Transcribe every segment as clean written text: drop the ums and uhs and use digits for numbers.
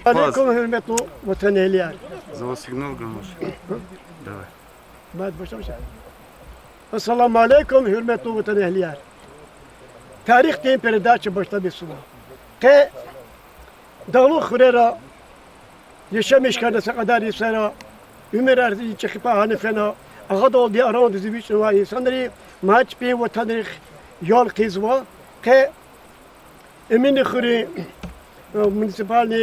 Aleyküm hürmetli vatan ehliler. Zava signal görmüş. Давай. Ben başlamışım. Esselamu aleyküm hürmetli vatan ehliler. Tarih deyin передача başta bir sulu. Ke dağlı khurera yaşamış kadar kadar isara Ömer Erzi çıkıp hanefena ağad oldu aran dizi bir var insanları maç bir vatandaş yol kızwa ke emin khuri municipalni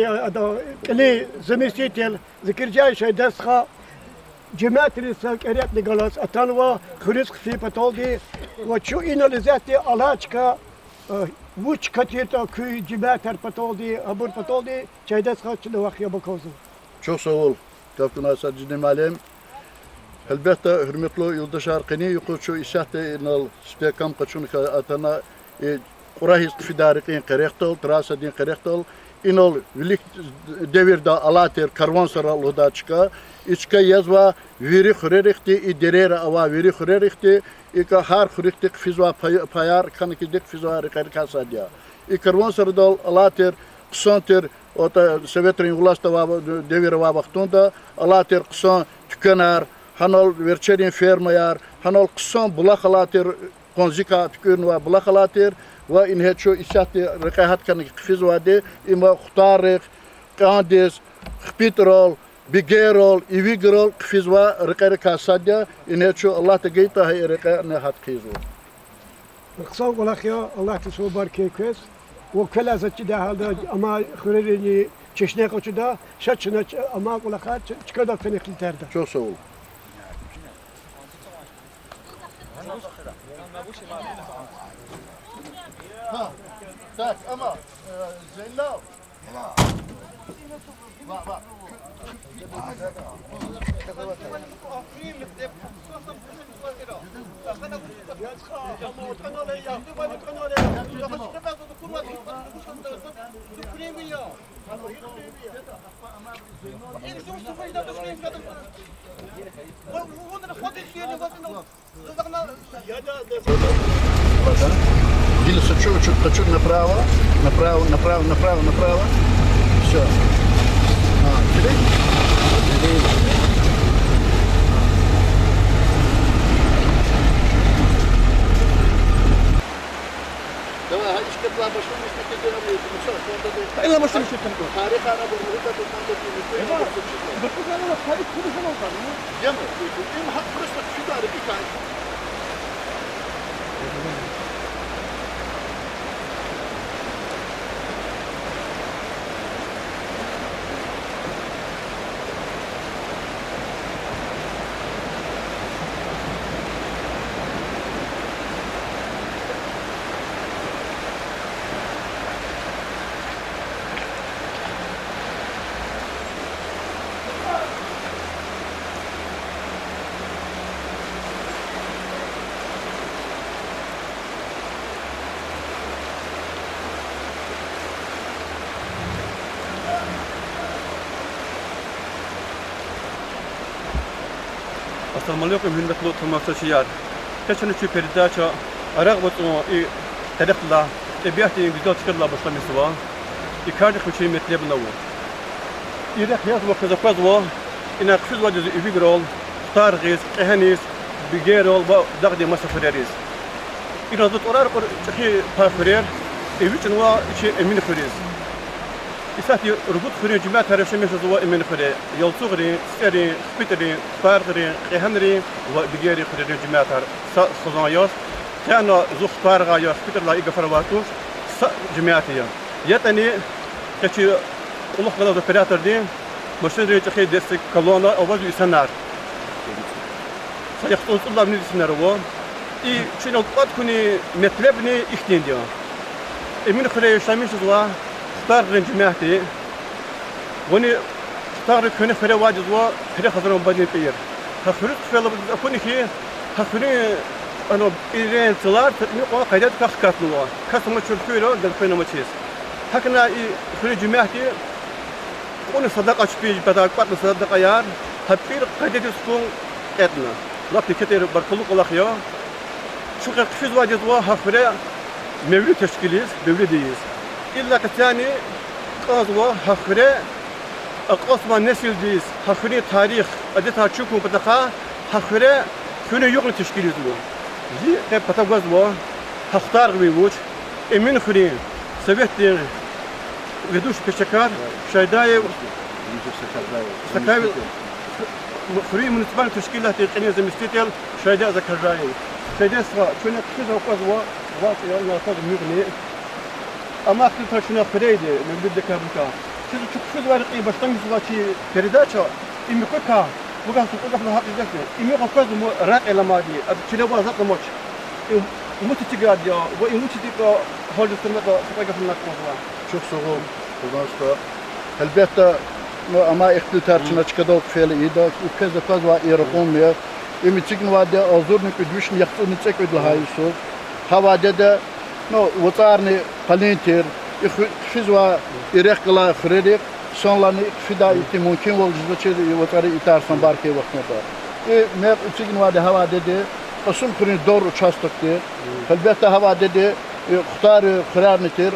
kli zemisitel zikircay şey desha جماعة السكريات نقلاص أتانوا خريسك في بتولدي وشو إنه لذاتي علاجك وش كتير كي جماعة بتولدي أبور بتولدي شيدس خاتش لوخيا بكوزو. Çok sağ ol. Kaptan Asad Cinemalem. Elbette hürmetli yoldaş arkini yukarı işahte inal spekam kaçun atana kurahis fidarikin karektol, trasadin karektol. İnal vilik devirde alater karvansara loda çıka. İçka yazva veri xurerikti iderere ava veri xurerikti ika har xuriktik fizwa payar kanıkidik fizwa rikarkasadya. İkarvansara dal alater kısanter ota Sovetrin ulasta devir vaxtında alater kısan tükener hanal verçerin fermayar hanal kısan bulak alater konzika tükün ve bulak alater ve inheço işahti rikahat kanıkik fizwa de ima xutarik kandes xpitrol Bigerol, ivigerol, kfizwa, rikari kasadya, inheço Allah tegeyta hay rika nehat kizu. Kısa kulak ya Allah tesu barke köz. O kelazatçı da halde ama xureni çeşne koçu da şaçına ama kulaka çıkada feneklitlerde. Çok sağ ol. Ha, tak ama Zeynep. Bak bak. Двигаться чуть-чуть направо, направо, направо, направо, направо. Все. Давай, гаечка была большой, мы что-то делали, ну что, что-то делали. İlla başta bir şey tanıdım. Tarih ana bu, bu da tutan da değil. Bakın ama tarih konuşan oldu. Değil mi? Değil mi? Hakkı burası şu da bir tane. Assalamu alaikum hürmetli tamaşaçılar. Geçen üçü передача Arak Batı i tarihla tabiatın güzel çıkarla başlaması var. İkardık üçü metle buna var. İrak hayat vakti zakaz var. İna kışız vacizı übigrol, targis, ehanis, bigerol ve dağdi masafireriz. İna zut orar or çıkı parferer. Evçin var içi emin feriz. İsati rubut xuri cemaat tarafşı meşhur emin xuri. Yolsuğri, seri, spitri, pargri, ehanri ve bigeri xuri cemaatar. Sazan yaz. Kana zuf parga ya spitrla igfarwatu cemaatiya. Yatani kaçı Allah kadar operator di. Başında çıkı destek kalona avaz insanlar. Sayıqtun Allah ne disinler o. İ çino qat kuni metlebni ihtiyandiya. Emin xuri şamişiz var. Targın cemaati. Bunu targı könü fere vaciz var. Fere hazırın badin peyir. Hafırık fele akuni ki Hakuri ano irentilar mi o kaydet kaskatlı var. Kasma çürküyor da fena çiz. Hakına huri cümleti onu sadaka açıp badak patlı sadaka yar. Hapir kaydet spun etna. Lapti keter barkuluk olak ya. Şu kadar kıfız vacız var hakuri mevlüt teşkiliyiz, mevlüdeyiz. İlla katani qazwa hakuri Osman nesildiyiz. Hakuri tarih adeta çukum pataka hakuri كنا يقل تشكيلة له زي قيب بتوجز وا هختار غبيوش إمين خرين سبيت غدوش بشكار شايداي سكاي خرين من تبان تشكيلة تقنية زي مستيتل شايداي ذكر جاي شايداي سوا كنا كذا وقز وا واقع يلا قز مغني أما كنت شنو فريدة من بدك كابوكا كذا كذا ورقي بشتنج زواتي فريداتشا إمكوكا Bugün sokakta falan hakikaten. İmi kapaz mı rak elamadi. Ab çile var zaten maç. Umutu çıkıyor ya. Bu umutu çıkıyor. Halde sırmada sokakta falan var. Çok soğuk. Buradan sonra. Elbette ama iktidar çına çıkada okfeli iyi de ukez de fazla irqom ya. İmi çıkın vade azurnu kuduşni yaxtunu çek ödlahayso. Havade de no vatarni qalintir. Fizwa irqla khredik. Sonlarını fida etti mümkün olduğu için vatarı itersen barke vaktinde. Ne için vade hava dedi. Asım kurin doğru uçastık diye. Elbette hava dedi. Kutar karar nedir?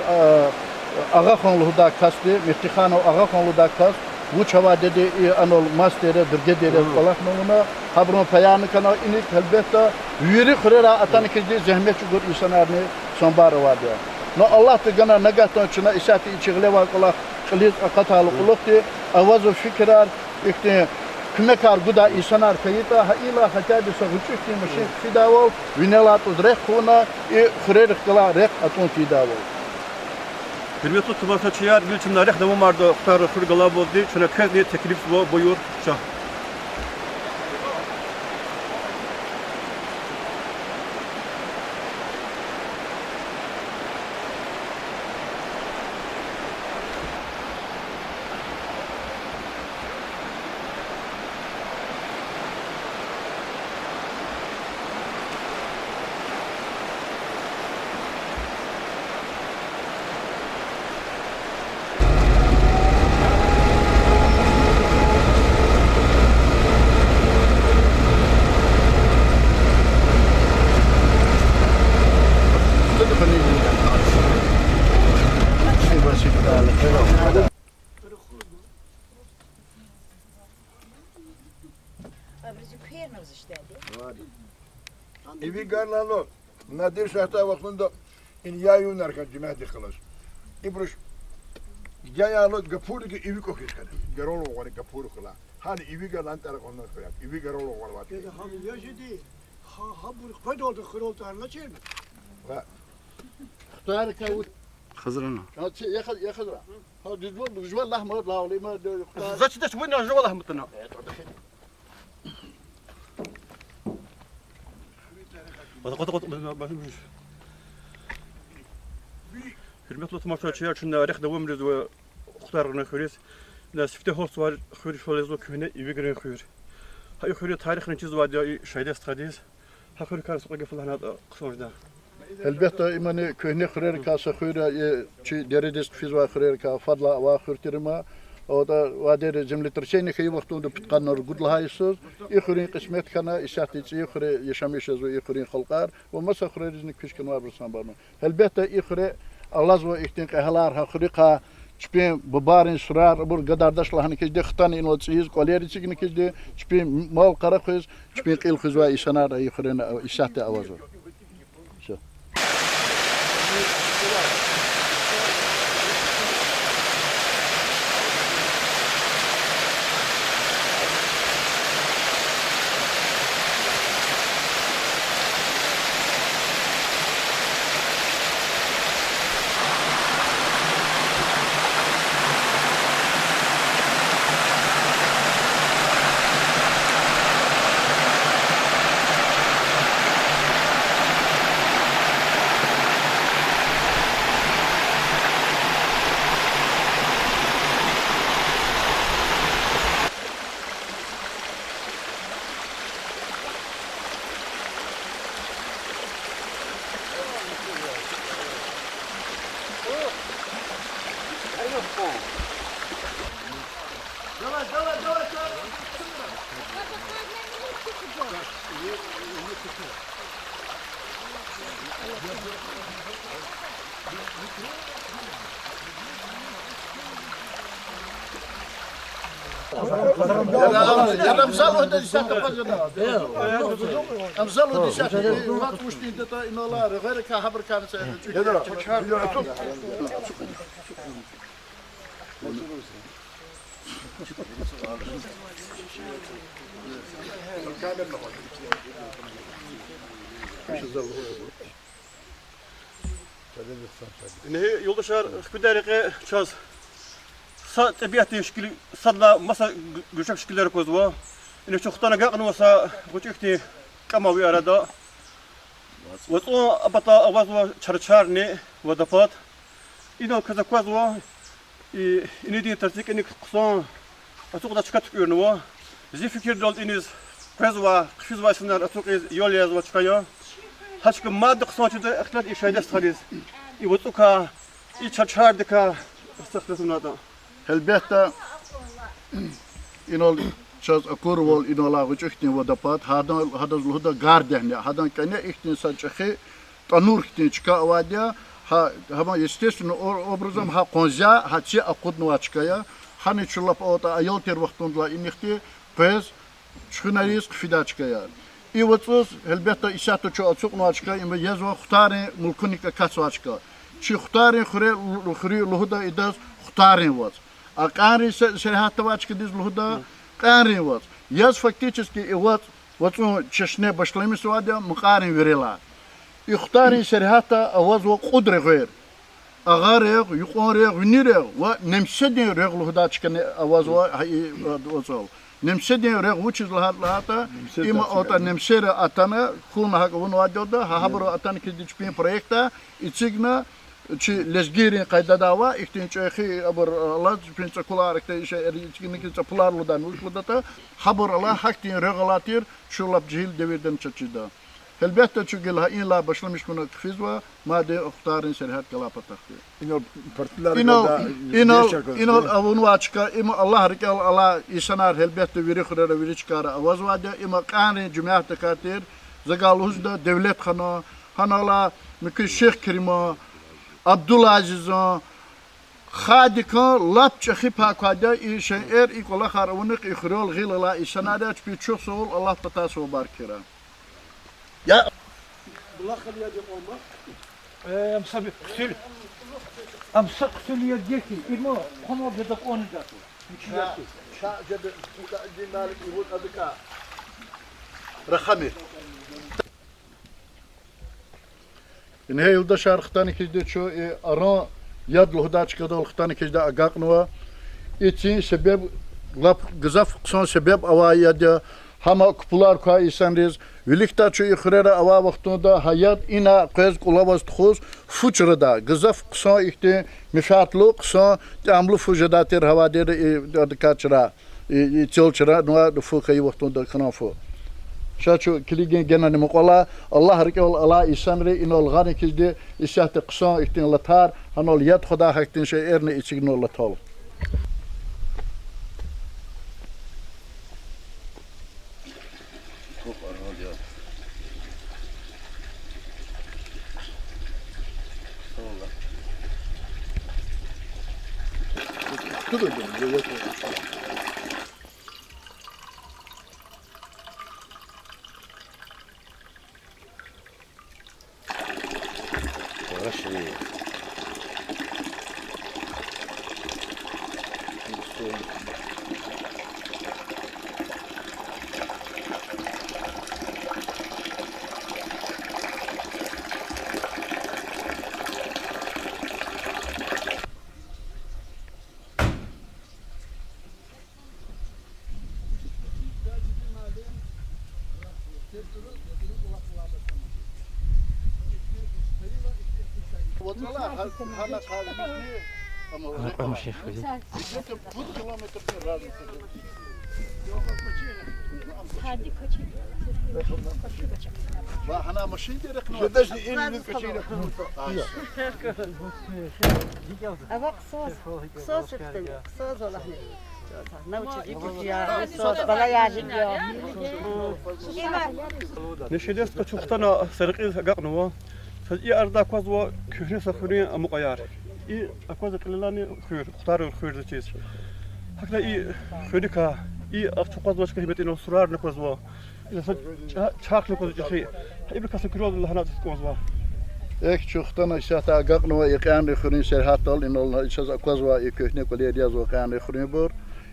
Ağa konulu da kastı. Meftikhanı ağa konulu da kast. Bu hava dedi. Anol mastere dirgedere Allah noluna. Habrın payanı kana inik elbette. Yürü kurera atan kedi zahmet çukur insanlarını sonbar vade. No Allah da gana nagatın içine isati içigle var Allah. Kılıç akatalı kulukti, avazu fikrar, işte kınakar guda insanlar kayıta, haila hatadı sağıçıkti, meşin fidavol, vinelat udrek kuna, xurerek kala rek atun fidavol. Hürmetli tumasaçılar, bilçimler rek devam vardı, xtar xurgala boldu, şuna kez ne teklif buyur, şah. İvi garlalo. Nadir şahta vaktinde in yayun arka cimahdi kılas. İbruş yayalo gapuru ki ivi kokis kada. Garolo var gapuru kıla. Hani ivi garlan tarak ondan koyar. İvi garolo var var. Dedi ham yaşadı. Ha bu koydu oldu kırıldı anlaşılır mı? Kutar kavut. خزرنا Yakad. Ha düzgün lahmar lavli ma kutar. Zaçı da şubun ajı vallahi mutuna. Hürmetli tumasaçılar, şunda rek devam ediyoruz ve xtarına xuriz. Nasifte host var, xuri şolezlo kühne ivi giren xur. Hay xuri tarixini çiz var ya şayda stadiz. Ha xuri kar sokağa falan da qısmajda. Elbette imani köhne xureri ka saxura çi deredest fizwa xureri ka fadla wa xurtirma. O da vadere cemletirçeyni ki vaktunda pitkanlar gudlahaysız. İxurin kısmet kana işahtici ixuri yaşamışız ve ixurin xalqar ve masa xurerizini küşkün var bursan barma. Elbette ixuri Allah zwa ihtin qahlar ha xuriqa çpin babarin surar bur gadardaşla hani kizde xtan inolçiz koleri çigini kizde çpin mal qara qiz çpin qil xizwa isanar ixurin işahti avazo. Я взял это 10 года. Взял 10. Вот пустите это и на ларе. Говори, как хабар канется. İnehi yoldaşlar hüküdarı çöz. Tabiatı şekil sadla masa göçek şekilleri kozva. İne çoktana gakın olsa göçekti kamavi arada. Вото абата авазва чарчарни водопад. Ино казаквазва и инидин тартикени кусон атуqda çıkatık ürünü. Zi fikir dol iniz kazva kızva sınır atuq yol yazva çıkıyor. Haçkı madde kısaçıda ihtilaf işayda sarız. I votuka I çarçardıka istaklasınada. Elbette inol çaz akur vol inola güçüktin водопад hadan luhda gardehne hadan kene ihtin saçı tanur ihtin çıka avadya ha ama естественно образом ha konja ha çi akudnu çıkaya hani çulap ota ayol ter vaxtundla inihti pez çıkınariz fida çıkaya. I votsuz elbette isatı ço açıqnu çıkaya ima yazva xutari mulkunika kasva çıkaya. Çi xutari xuri luhda idas xutari vot. Aqari şerihatta vaçkıdız luhda قارن وات ياز فактически и вот чешне башлами свадя мقарен верила يختاري شريحتا اوز وقدر غير اغارق يقورق ونيرق ونمسدين رغل هدا چكن اوز وصل نمسدين رغ وچز لهاتا اما اوتا نمسر اتانا خون حق ونوادودا habro atan kidipin proyekta içigna Çi lezgirin kayda dava ihtin çehi abur Allah pinça kularak da işe eriçkin ki çapularlıdan uykudata haber Allah haktin regulatir şulap cihil devirden çaçıda. Elbette çünkü la inla başlamış bunu kfizva madde ihtarın serhat kalapataktı. İnol avunu açka ima Allah rikal Allah isanar elbette veri khurara veri çıkara avaz vade ima kanun cemaat katir zagaluzda devlet khana hanala mümkün Şeyh Kerima Abdülaziz'in xadikan lapçı pakada işe ikola xaravunuk ikhrol gilala işanada bir çok soğul Allah tatası barkira. Ya Allah khaliya olma. Amsabi sil. Amsak siliye deki imo kono bedak onu da. şajed dinalik ibut adika. Rahmi. In yılda şarkıdan ikide ço ara yad luhda çıkadı luhdan ikide agaknova için sebep lap gızaf son sebep avayada hama kupular ka insanız vilikta ço ihrera ava vaxtunda hayat ina qez qulavas txus fuçrada gızaf son ihte mifatlu son tamlu fujadatir havadir adkaçra çolçra no fuqay vaxtunda kanafu Şaçu kiligin genel muqala Allah harikal Allah isanre inol gani kildi isahte qısa ihtin latar hanol yad xuda haktin şey erne içignol latal. Hala kalbimizi ama Şef. bu kilometre razı. Hadi kaçın. Va hana maşin derek no. Şudaş elini kaçıyla. Ama kısa ettim. Kısa olahne. نشيدس كشوفتنا سرقي ققنوا فجي أردا كوزوا كهري سخري أمقيار إي أكوز قللاني خير اختار الخير ذاتيس هكذا إي خيرك إي أفتقد وش كهبت إنه سرار نكوزوا إذا شاك نكوز جخي هيبقى كسكروز اللي هنا تكوزوا Ek çuhtana şahta gaqnwa iqan khurun serhatal inol şaz aqwazwa ikhne kolediaz wa qan khurun bor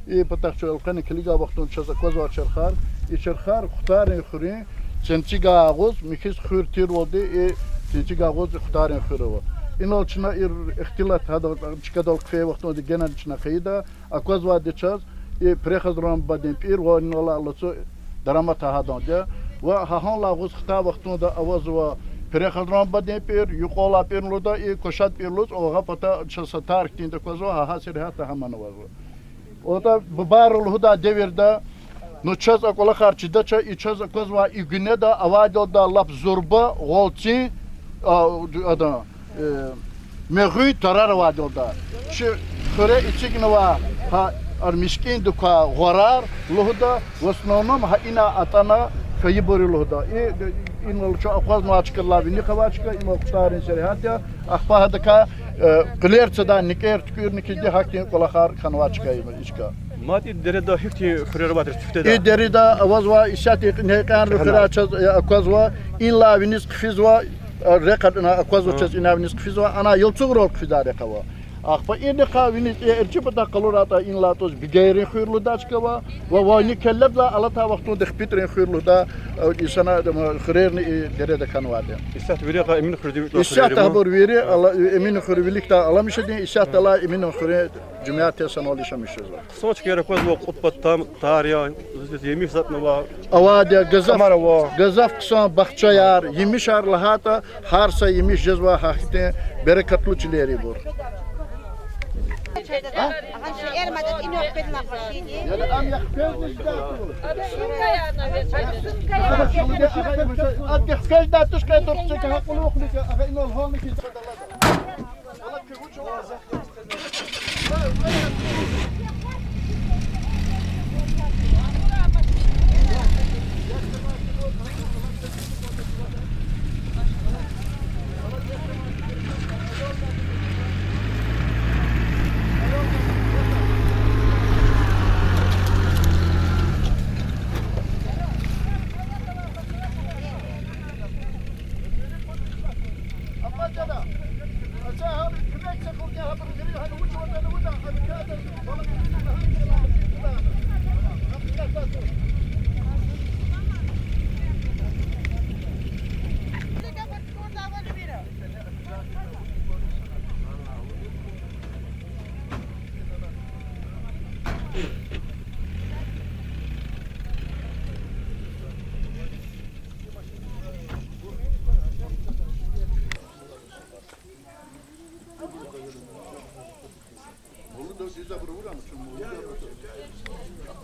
i pataq çol qan kliga waqtun şaz aqwazwa cherkhar i cherkhar khtar khurun çençiga ağuz mikis khurtir wodi i çençiga ağuz khtar khurwa inol çna ir ihtilat hada çikadol qfe waqtun di genel çna qida aqwazwa de çaz i prekhadran badin pir wa inol alço daramat hadan wa hahan lağuz khta waqtun da awazwa Перехадрам бадне пер, юқола пернлуда и кошат перлус, ога пата часа тарихтинде козо, ха серхата хаманавазо. Ота бабарул худа деверда, но час акола харчида ча и час козва и гнеда авадода лап зурба, голци, ада мегуй тарар авадода. Чи хоре ичигнова ха армишкин дука горар лухда, в основном ха ина атана kayıbırıldı. İnol çok akvaz maçkırlar bini kavaçka imo kuşların serihatya akpa da klerçada niker tükür nikidi hakkın kolakar kanvaçka işka. ماتي دردا هفتي خريرات تفتدا دردا awazwa işati nekan rıkıraçaz akvazwa illa vinis kfizwa rekadına akvazwa çaz ina vinis kfizwa ana yılçuğrol kfizare kava. Akpa ini kavini erçipata kalorata inlatos bigayrin khirlu daçkava ve vayni kellebla alata vaqtu dexpitrin khirlu da insana khirerni derede kanwade. İstat veriqa emin khirdi. İstat habur veri emin khirbilikta alamışdin istat la emin khire cumiyat sanoli şamışız. Soç kere koz bu qutbat tam tariya yemiş zatna va avade gazaf kısan bahçayar yemişar lahata harsa yemiş cezva hakte berekatlu çileri bur. Yani am yakfez da tuşka dorçka hakulu okhnika aga inol honiki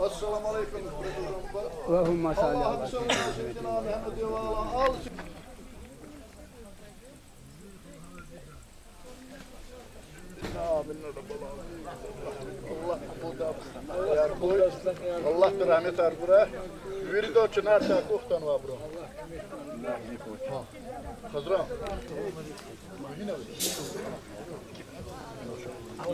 Assalamu alaikum. Allahümme salli ala Allah rahmet arbura. Virido çınar ta kuhtan va bro. Hazra.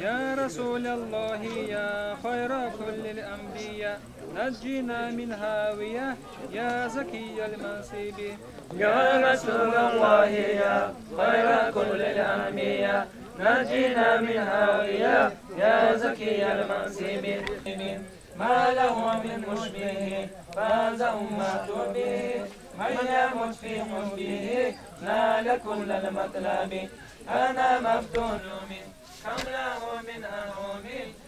يا رسول الله يا خير كل الأنبياء نجنا من هاوية يا زكي المنصب يا رسول الله يا خير كل الأنبياء نجنا من هاوية يا زكي المنصب ما له من مشبه فاز أمة به من يمت في حبه نال كل المطلب أنا مفتون من كم له من أنعم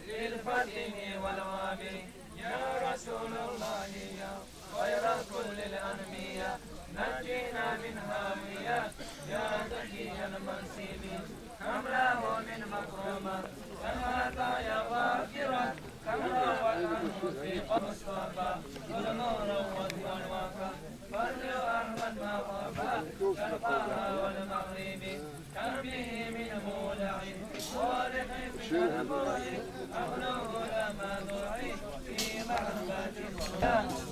للفتح والوابل يا رسول الله يا خير كل الأنبياء نجينا من هاوية يا زكي المنصب كم له من مكرمة كما يا غافرة كم له المنفق مصطفى والنور والأنواك فرد أحمد ما خافا شرقها والمغرب كم به من مولع صالح في الأمر أبلغ لما دعي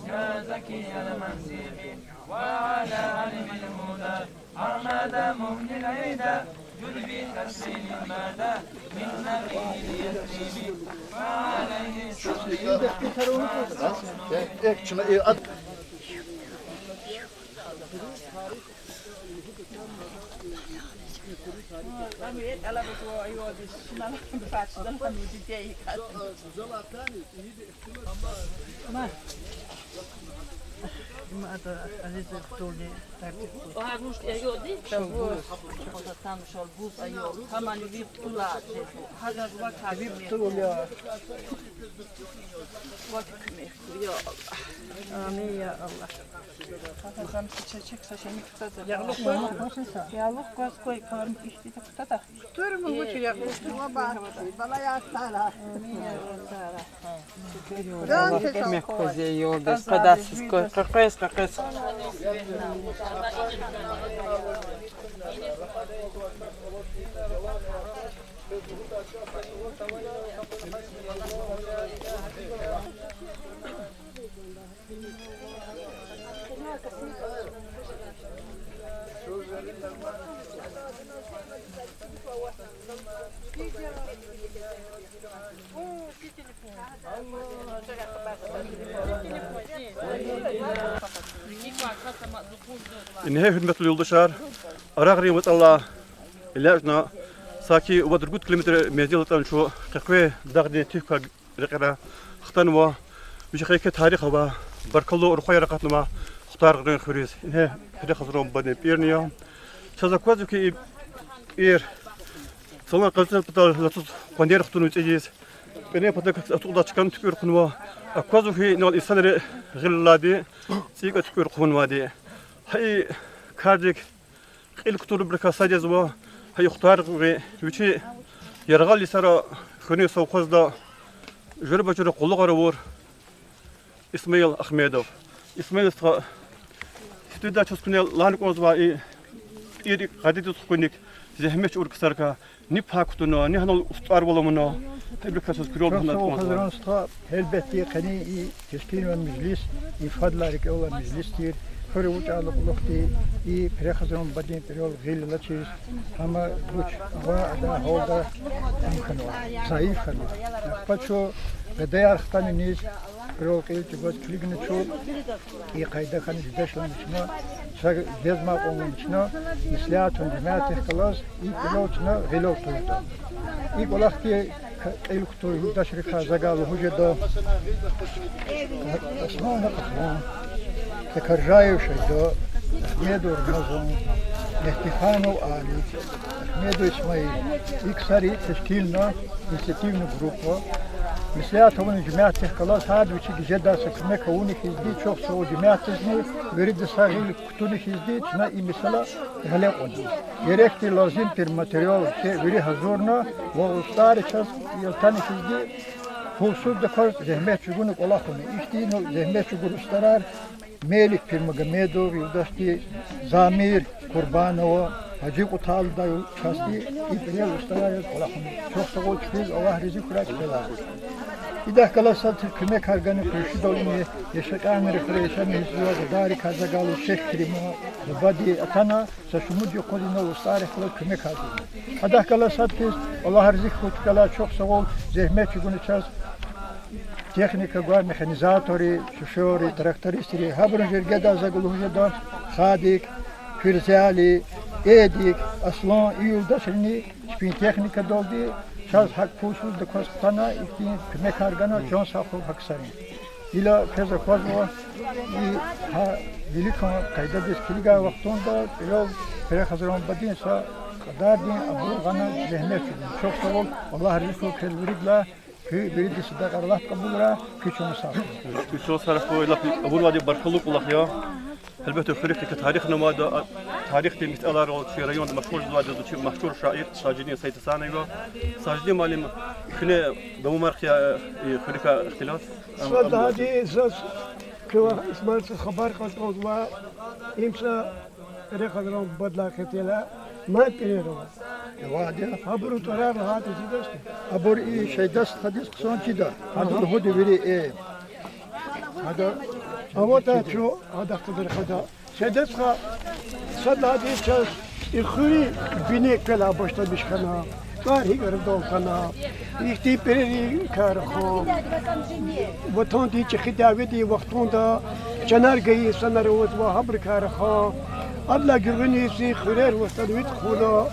يا زكي المنسيب وعلى علم الهدى أحمد مهن العيدة جد بتفسير المدى من نبي اليتيم وعليه الصلاة Amin ya Allah. Yağlık gaz koy, karım işte tutada. Durma bu çilek, durma bak. Bana yaslara. Amin ya Allah. Demek koze yolda kadarsız koy. Kakayız. النهاية خدمة اليولدشار أراغري مطلع إلاجنا ساكي ودرجوت كيلومتر ميزيل تنشو قوي دغدي تيكا رقرا اختنوا مش خيك تاريخ هو بركلو رخوي رقتنا اختار غير خريز إنها كده خسرون بدن بيرنيا شذا كوزو كي إير صلنا قلت بطل لطف قندير اختنوا تجيز بني بدك تقدر تكمل تكبر قنوا كوزو في نوع الإنسان غير لادي سيك تكبر قنوا دي هاي كارديك الكتور بركة ساجزوا هاي اختار غير وشي يرغل يسرا خني سوقز دا جرب جرب قلق رور إسماعيل أحمدов إسماعيل استودا تسكني لانك وزوا إيري قديد تسكنيك زهمش أوركسركا نبحكتنا نحن أستار ولمنا تبرك سكرول هنا Hazırlanışta elbette kani teşkil ve meclis ifadlarık olan meclistir. Hırı uçalık lukti i prehazırın badin periyol gıyla çiz ama uç da holda imkanı var. Zayıf halı. Paço gadayar xtani niz periyol gıyla çiz kligini ço i kayda khani jidashlan içine şag gezma onun içine isliyatun cemaati khalas i periyol içine gıyla tuttu. İlk olarak ki الكتور دشركها زقال وجدا اسمعنا قطعون تكرجاي وشدا ميدور نظم احتفانو آلي ميدو اسماعيل إكساري تشكيلنا انستيفنا جروبا مثلات هون جماعة خلاص هاد وشي جدا سكمك هوني خزدي شوف سو جماعة تزني ورد ساغيل كتوني خزدي تنا إي مثلا غلاق ودي يريكتي لازم تر ماتريال كي وري حضورنا وأستار چاس يلتاني خزدي فوسود دكار زحمت شغونك الله خوني إشتي نو زحمت شغون استرار ميلك فير مغميدو يوداشتي زامير قربانو Hacı Kutal da kasti İbrahim ustalar kulakını çok sağol çıkıyor Allah rızık kuraç belar. İdah kalasa Türkme karganı kurşu dolunu yaşakan refreşen hizliyor dari kazagalı Şeyh Krimo badi atana saşumud yokulina ustalar kulak küme karganı. İdah kalasa Allah rızık kutkala çok sağol zahmet çugunu çaz техника гуа механизаторы, шофёры, трактористы, хабрын жерге да загулужда хадик, фирзали, эдик, аслан, июлдашыны, шпин техника долди, шаз хак пусуз да костана, ихтин кмекаргана, джон сахов хаксарин. Ила феза хвазва, и ха великан кайда без килига вақтонда, пиров перехазарон бадин са, кадар дин абургана зехмет чудин. Çok sağ ol, Allah rızkı kelvirigla, biri de sıdak Allah kabulra küçüğünü sağ. Küçüğü sarıfı ile abulvadi barkaluk ulak ya. Elbette خريجتك تاريخنا ما تاريخ دي مسألة في ريون مشهور زواج مشهور شاعر ساجدين سيد ثاني ساجدين معلم خنا دمو مرخيا خريجة اختلاف صد هذه زاز كوا اسمه خبر قصد و إمسا رخدرون بدلا كتلا ما تيرو وادي خبرو ترى هذا زيدست أبور إيه شيء دست حديث قصان كده هذا الهود بري إيه هذا أوتا شو هذا قدر هذا سدسها صدق هذه شاس إخوي بني كلا باشتا بيشكنا كاري كردول كنا يختي بري كارخو وطن دي خداوي دي وقتون دا جنار جاي سنر وهبر كارخو الله جرني سي خير وسنويت خولا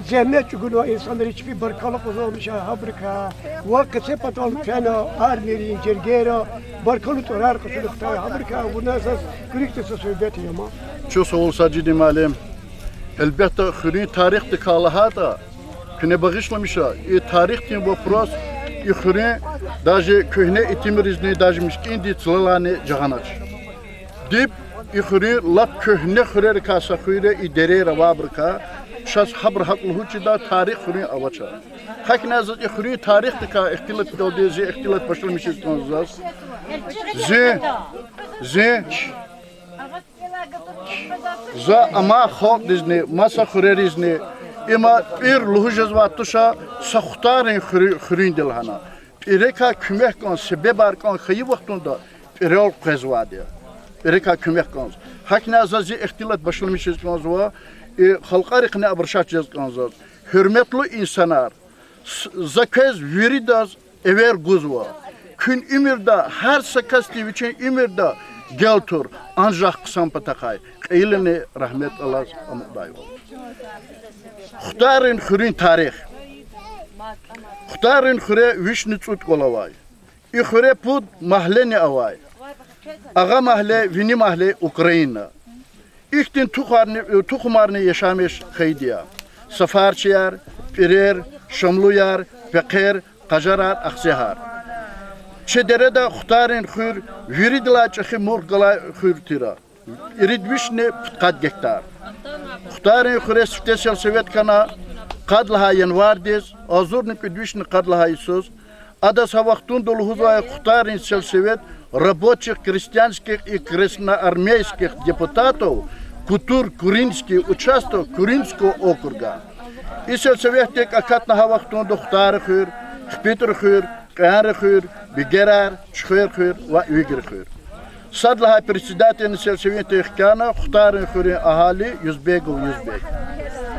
زحمت يقولوا إنسان ريش في بركالة قزام مشى هبركا وقت سبتال كنا أرميري جرجيرا بركالة ترار قصد اختار هبركا وناس كريكت سويبات يوما شو سؤال ساجد معلم البته خرين تاريخ تكالها تا كنا بغيشنا مشى تاريخ تين بفراس يخرين داجي كهنة اتمرزني داجي مشكين دي تلالاني جهانج ديب يخرين لب كهنة خرير كاسا خيرة إدارة روابركا شاس خبر حق لهوچي دا تاريخ خرين أوچا حق نازل يخرين تاريخ تكا اختلاف دولدي زي اختلاف بشر مشيز تنزاز زي زا أما خاق دزني مسا خريريزني إما إير لهوجز واتوشا سختارين خرين دلهانا إيركا كمه كان سببار كان خي وقتون دا إيرال قزوادي إيركا كمه كان حق نازل زي اختلاف بشر مشيز تنزوا halkarıkne abrşat yazganzaz. Hürmetli insanlar, zakaz viridaz ever guzva. Kün imirda her sakasti için imirda geltur ancak kısam patakay. Eylini rahmet Allah amudayı. Xtarın xürin tarih. Xtarın xüre vişni tut kolavay. İxüre pud mahleni avay. Ağa mahle vini mahle Ukrayna. İhtin tukumarını yaşamış xeydiya. Safarçıyar, pirer, şamluyar, pekir, qajarar, aksihar. Çedere de xtarın xür, viridla çıxı murgala xür tira. İridvişne qad gektar. Xtarın xüre spesial sovet kana qad laha yanvardiz, azurni kudvişne qad laha isus. Ada savaktun dolu huzaya xtarın сельсовет рабочих, крестьянских и красноармейских депутатов, кутур Куринский участок Куринского округа. И сельсовет акатна хавахтун дохтар хыр, хпитр хыр, кар хыр, бигерар, чхыр хыр, ва уйгер хыр. Садлаха председатель сельсовета ихкана хтарын хыр ахали Юзбегов Юзбек.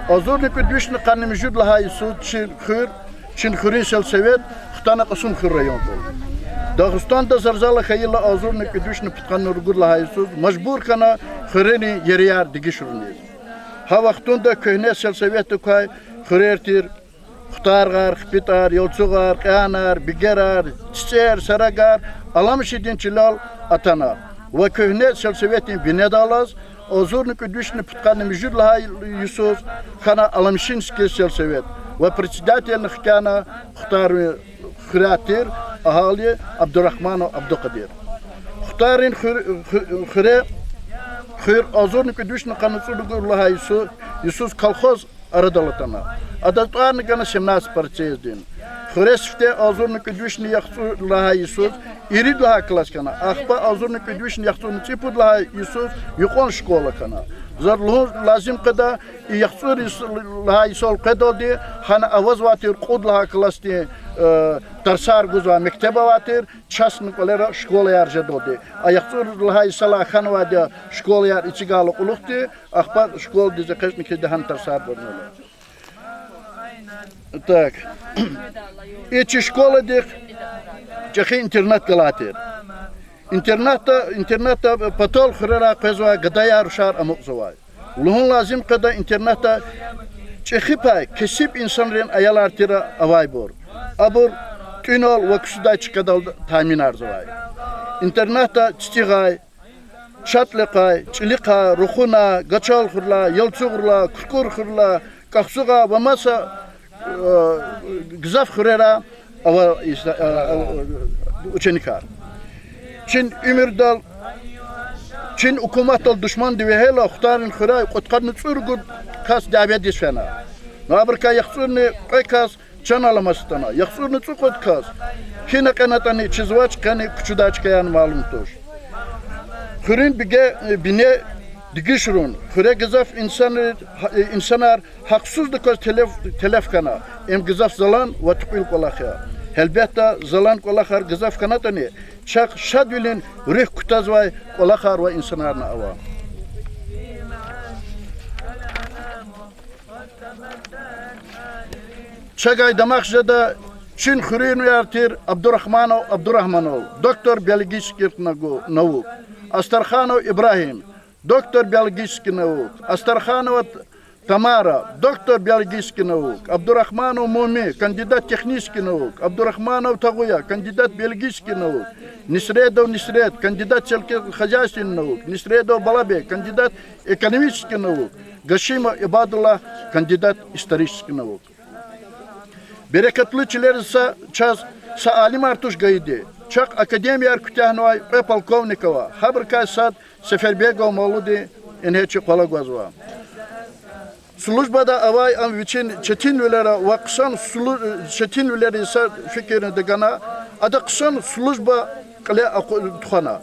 Азурный предвишный канным жудлаха Исуд чин хыр, чин хырин сельсовет хтана касум хыр район был. Dağıstan'da zarzala hayırla azurni kudüşni putkanı urgurla hayırsız, mecbur kana xıreni yeriyar digişuruniz. Ha vaxtunda köhne selseviyeti kay, xırertir, xtargar, xpitar, yolçugar, qayanar, bigerar, çiçer, saragar, alamışidin çilal atana. Ve köhne selseviyetin binedalaz, azurni kudüşni putkanı müjürla hayırsız, kana alamışinski selseviyet. Ve председатель хкана xtarı خراتير أهالي عبد الرحمن وعبد القدير. اختارين خير أزورن كدوش نقنصور الله يسوس كالخوز أردلتنا. أدتوان كنا سمناس برتشيز دين. خريسفته أزورن كدوش نيخسور الله يسوس يريد لها كلاس كنا. أخبا أزورن كدوش نيخسور نتيبود لها يسوس يقون شكولا كنا. زرلو لازم قدا يخسر لها يسول قدا دي خنا أوز واتير قود لها كلاس دي درسار گذار مکتب واتر چسن کلera شکول یار جدودی ayaktur لهای سال خان وادی شکول یار ایچگال قلوختی اخبار شکول دیز قشن که دهان درسار برنول. Так. ایچ شکول دیگ چخی اینترنت کلاتر. اینترنت پتول خرلا قزوا گدایار شار اموزوای. لهون لازم قدا اینترنت چخی پای کسب انسانların ayalar tira avay bor. Abur tünol vaksuda çıkadal tahmin arzuvay. İnternette çiçeğay, şatlıqay, çiliqa, ruhuna, gaçal xurla, yalçuğurla, kurkur xurla, kaksuğa ve masa gızaf xurera ava uçenikar. Çin ümirdal, Çin hükümetdal düşman diye hele xtarın xuray qutqarını çurgud kas davet desfena. Nabrka yaxsurni qaykas çanalamasına, yaxsurni çuqut kas. Hina kanatani çizvaç kani küçüdaç kayan malum toş. Xurin bine digişrun, xure gızaf insanlar haksızlık telef kana. Em gızaf zalan ve tuqil qolaqya. Elbette zalan kolakar gızaf kanatani. Çak şadvilin rih kutazvay kolakar ve insanlarına ava. Çagay damakjada Çin Hürriyet Üniversitesi Abdurrahmanov, Doktor Biologических наук, Astarkhanov İbrahim, Doktor Biologических наук, Astarkhanova Tamara, Doktor Biologических наук, Abdurrahmanov Mumi, Kandidat Технических наук, Abdurrahmanov Taguya, Kandidat Biologических наук, Nisredov Nisret, Kandidat Сельскохозяйственных наук, Nisredov Balabek, Kandidat Экономических наук, Gashimov İbadullah, Kandidat İsторических наук. Bereketli çilerisa çaz sa alim artuş gaydi. Çak akademiyer kütahnoy ve polkovnikova. Habrka sad Seferbegov Mavludi enheçi kolagvazva. Slujbada avay am viçin çetin ülera vaksan çetin ülera ise fikirinde gana ada kısan slujba kale tukhana.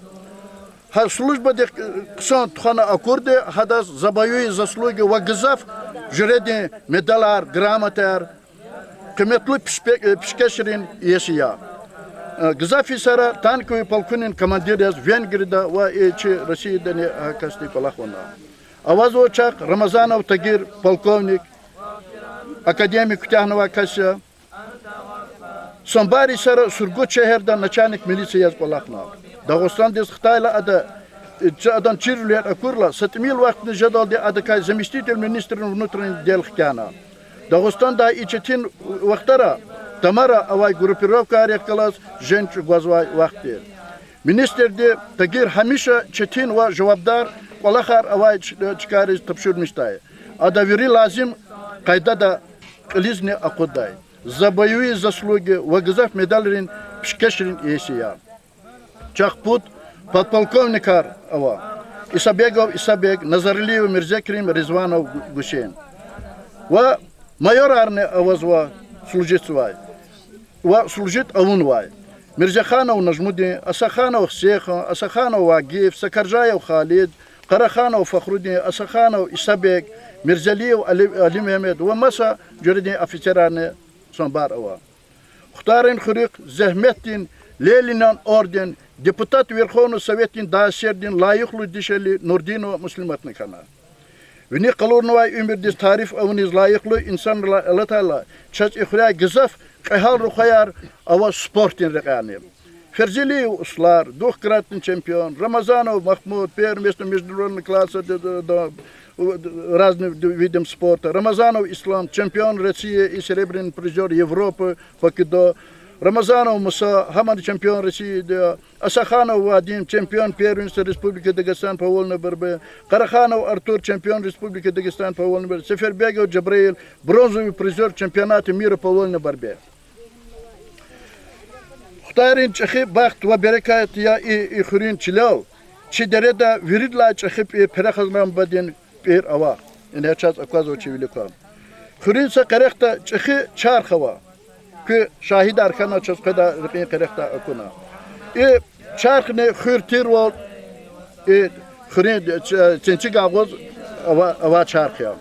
Ha slujba de kısan tukhana akurde hadas zabayoy zaslugi ve gızaf jüredi medalar, gramater kıymetli pişkeşirin yesiya. Gızafi Sara Tankoy Polkunin komandiriz Vengri'de ve içi Rusya'da ne hakasti kolakona. Avaz Oçak Ramazanov Tagir polkovnik akademik Kütahnova Kasya. Sonbari Sara Surgut şehirde начальник militsiyaz kolakna. Dağıstan des Xitayla adan çirvler akurla satmil vaktini jadaldi adakay заместитель министра внутренних дел Хкяна. Dağıstan'da içetin vaktara Tamara avay grupировка arayakalas jenç gazvay vakti. Ministerdi Tagir hamişa çetin ve cevapdar kolakar avay çıkarız tapşırmıştay. Adaviri lazım kayda da kilizni akuday. Zabayuyi zaslуги ve gızaf medallerin pişkeşirin iyisiya. Çakput подполковникар ава. Isabeg, Nazarliyev Mirzekrim Rizvanov Gushen. Ve mayor arne avazva служит свай. Ve служит avun vay. Mirzekhanov Najmudi, Asakhanov Sekha, Asakhanov Vagiev, Sakarjayev Khalid, Karakhanov Fakhrudin, Asakhanov Isabeg, Mirzaliyev Ali Mehmet ve masa jüridi ofisierane sonbar ava. Хтарин Хурик Zehmettin Lelinan orden Депутат Верховного Совета Daşerdin layıklı dişeli Nurdino Müslümatını kana. Vini kalornuvay ümirdis tarif avuniz layıklı insan Allah Teala çaç ihra gızaf kahal ruhayar ava sportin rekani. Ferzili uslar, duhkratin çempiyon, Ramazanov Mahmud, первенство международной класса разных видов спорта. Рамазанов Ислам, чемпион России и серебряный призер Европы по кидо. Рамазанов Муса, Хаман чемпион России, Асаханов Вадим, чемпион первенства Республики Дагестан по вольной борьбе. Караханов Артур, чемпион Республики Дагестан по вольной борьбе. Сефербегов Джабраил, бронзовый призер чемпионата мира по вольной борьбе. Хтарин чахи бахт ва берекат я и хурин чилал. Чидереда виридла чахип и перехазнам бадин пер ава. İne çaz akvazo çivilikam. Hurinsa karekta çıxı çarxava. Ki şahid arkana çaz kada rıqin karekta akuna. Çarxne xurtir vol xurin çençi gavoz ava çarxya.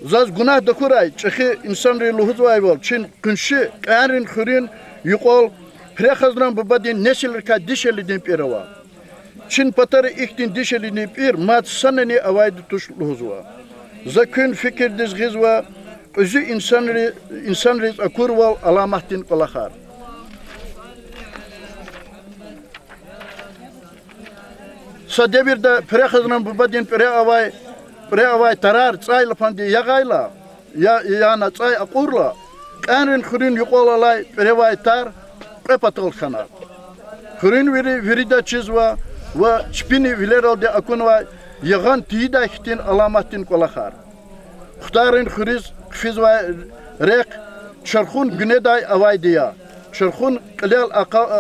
Zaz günah dokuray çıxı insan luhuz vay vol. Çin kunşi qarin xurin yuqol perexaznam babadin nesilirka dişelidin perava. Çin patarı iktin dişelini bir mat sanani avaydı tuşluhuzwa. Zakün fikir dizgizwa özü insanriz akurval alamahtin kolakar. Sadebirde perexaznan babadin pere avay tarar tsay lapandi yagayla yana tsay akurla kanrin xurin yuqolalay perevay tar prepatol khana. Xurin virida çizwa ve çpini vileralde akunva yağan tiyida hitin alamatin kolakar. Xtarin xuriz fizva rek çarxun güneday avaydiya. Çarxun qilal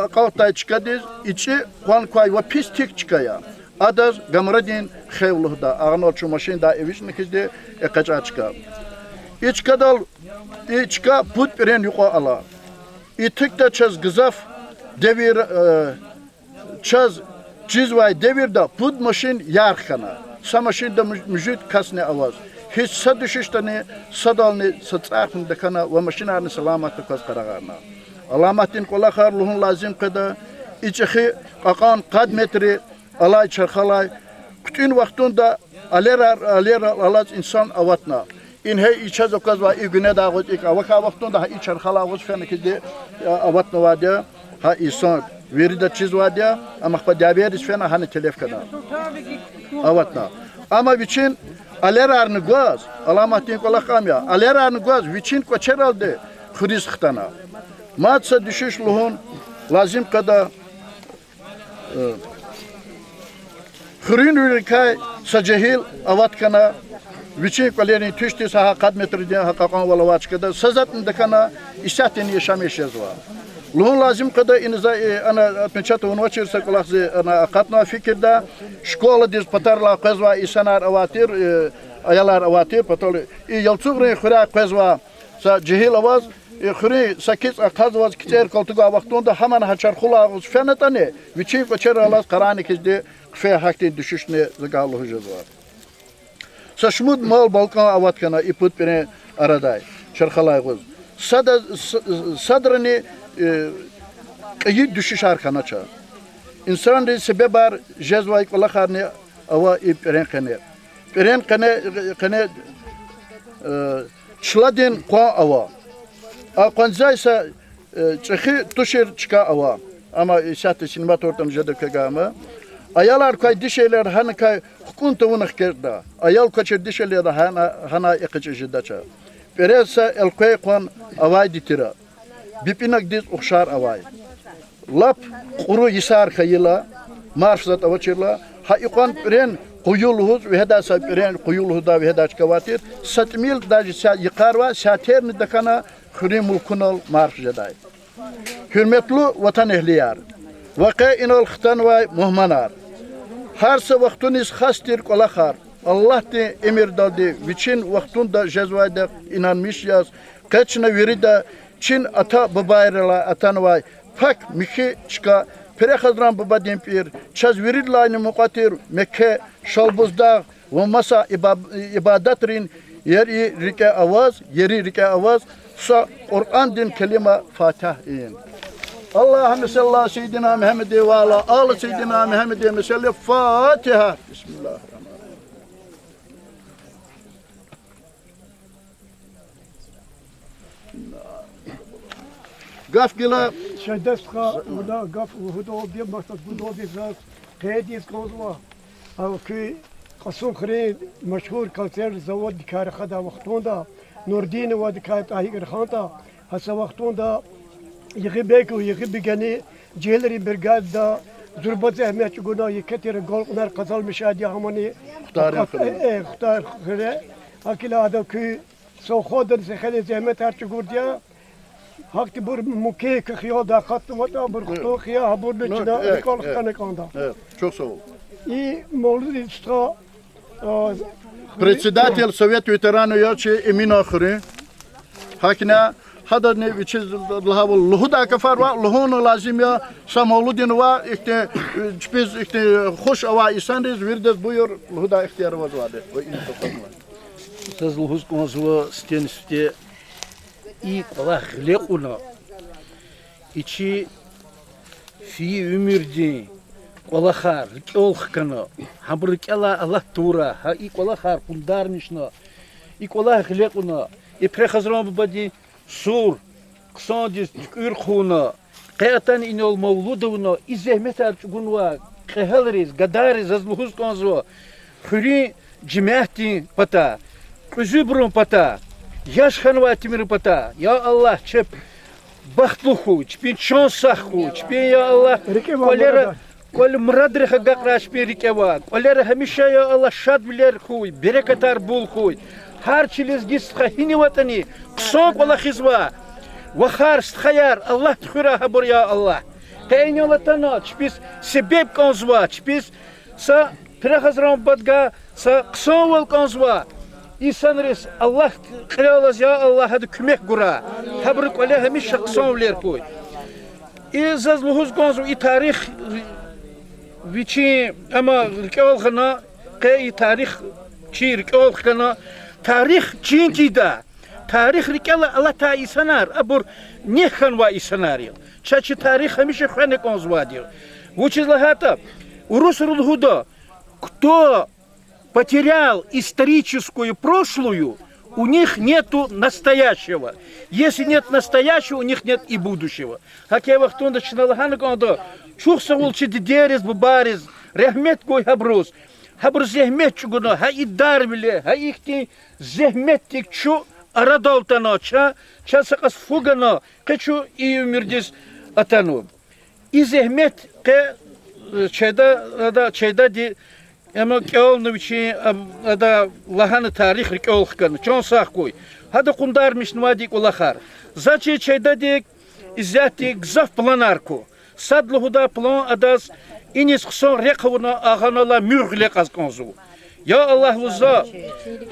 aqawtay çıkadiz içi kwan kway ve pistik çıkaya. Adaz gamradin xevluhda ağnol şu maşin da evişnikizde ekaca çıka. İçkadal içka put peren yuqa ala. İtikta çaz gızaf devir çaz Cizvay devirde pud maşin yarxana. Sa maşin da müjit kasne avaz. hiç sadüşüşteni sadalni satsakın dekana ve maşinarni selamatı kaz kararna. Alamatin kola kharluhun lazım kada içi qakan qad metri alay çarxalay bütün vaktunda alera alaz insan avatna. İnhe içaz okaz va igüne dağız ik avaka vaktunda içer xalağız fenekide avatna vadia ha insan veride çiz vadia ama qadaberis fena hani telef kana. Avatna. Ama biçin alerarını gaz alamatin kola kamya alerarını gaz biçin koçer aldı xriz xtana. Matsa düşüş luhun lazım kada xrin ülkay sajehil avatkana viçin kolerin tüşti saha kad metriden haqaqan wala vaçkada sazatın dekana isatin yaşamış yazwa. Luhun lazım kada inza ana atmeçata onu vaçırsa kulakzı ana qatna fikirda şkola diz patarla qazwa isanar avatir ayalar avatir patol yalçugre xira qazwa sa cehil avaz xuri sakiz aqazvaz kiter koltuga vaxtunda hemen haçar xulağız fenetane viçin koçer alas qarani kizdi fe hakti düşüşne zagallı hujazwa. Saşmud mal balkan avatkana iput bene araday çarxalayğız. Sadrını qıyı düşüş arkana ça. İnsan de sebebar jezvay kola xarni ava ipren qene. Peren qene çladin qa ava. Aqanzaysa çxi tuşer çıka ava. Ama isat sinema tortam jada kagama. Ayalar kay dişeler han kay hukunta vunaq kerda. Ayal kaçır dişeler hana iqıcı jiddaça. Peresa el kay qan avay ditira. Bipinak diz uxşar avay. Lap quru yisar khayla marfzat avaçırla ha iqan peren quyulhuz ve hedasa peren quyulhuda ve hedaç kavatir satmil dajsa yıkarva satern dakana xuri mulkunal marfjaday. Hürmetli vatan ehliyar. Vaqa inal xtan ve muhmanar. Her se vaxtuniz xastir qolaxar. Allah de emir daldi viçin vaxtunda jezvayda inanmış yaz. Kaçna verida Çin ata babayrala atanvay pak miki çıka pere hazran baba dempir çaz viridlayni muqatir Mekke şalbuzda ve masa ibadatrin yeri rike avaz sa Kur'an din kelime Fatih in. Allahümme sallallahu seyyidina Muhammed ve ala ali seyyidina Muhammed ve salli Fatiha. Bismillahirrahmanirrahim. Gaf gila Şaydestka uda gaf hudo bir maksat hudo bir zat qeydiz kozwa. Av ki qasum khri meşhur kanser zavod dikar khada vaqtunda Nurdin ve dikayet ahir khanta hasa vaqtunda yigibek ve yigibgani celeri brigada zurbat ahmet guna yeketir golqnar qazal müşahidi hamani xtar khre akila ada ki so khodan se khale zahmet arch gurdiya Hakti bur muke kıya da kattım hatta bur kutu kıya habur içinde kol kanı kanda. Evet, çok sağ ol. İyi moldu istra Председатель Совет ветеранов Ячи Эмин Ахри. Hakine hada ne viçiz lahavul luhuda kafar va luhun lazım ya samoludin va işte biz işte hoş ava isanız virdes buyur luhuda ihtiyarı var vardı. O insan. Siz luhuz konusunda steniste İlk Allah lekuna içi fi ömürde Allah'ar olxkana habrik Allah tura ha ilk Allah'ar kundarmışna ilk Allah lekuna iprehazram badi sur ksandis ürkhuna qatan inol mavluduna izehmet arçgunwa qehalriz gadariz azluhuz konzo xuri cimahti pata üzübrun pata Yaş hanva timir pata. Ya Allah çep baxtlu xuç, bin şansah xuç, bin ya Allah kolera kol muradre haqraş bir rikeva. Kolera hamisha ya Allah şad biler xuy, bereketar bul xuy. Har çiliz gist hini vatani. Qsoq Allah xizva. Ve har khayar Allah tkhura habur ya Allah. Kaynolatan çpis sebep konzva, çpis sa prehazram badga sa qsowal konzva. İnsanlarız Allah kıralız ya Allah hadi kümek gura. Habruk öyle hemiş şaksanlar koy. İzaz luhuz konzu i tarih viçi ama rikol khana qey tarih çi rikol khana tarih çünkü da tarih rikala Allah ta isanar abur nehkan va isanario çaçı tarih hamisha khane konzvadiyo вучила хата урус рулгуда кто потерял историческую прошлую, у них нету настоящего. Если нет настоящего, у них нет и будущего. Хаке вахтунда чиналахана кондо чухса улчи дидерис бубарис рахмет кой хабрус. Хабрус зехмет чугуно ха и дарвиле ха ихти зехметтик чу арадолтано ча сакас фугано кечу и умирдис атану. И зехмет ке çayda di ama kâlnu biçi ada lahanı tarih rikâlhkan çon sağ koy hada kundarmış nvadik ulahar zaçı çayda di izzati gzaf planarko sadlı huda plan adas inis xson rekavna ağanala mürgle qazqonzu ya Allah uza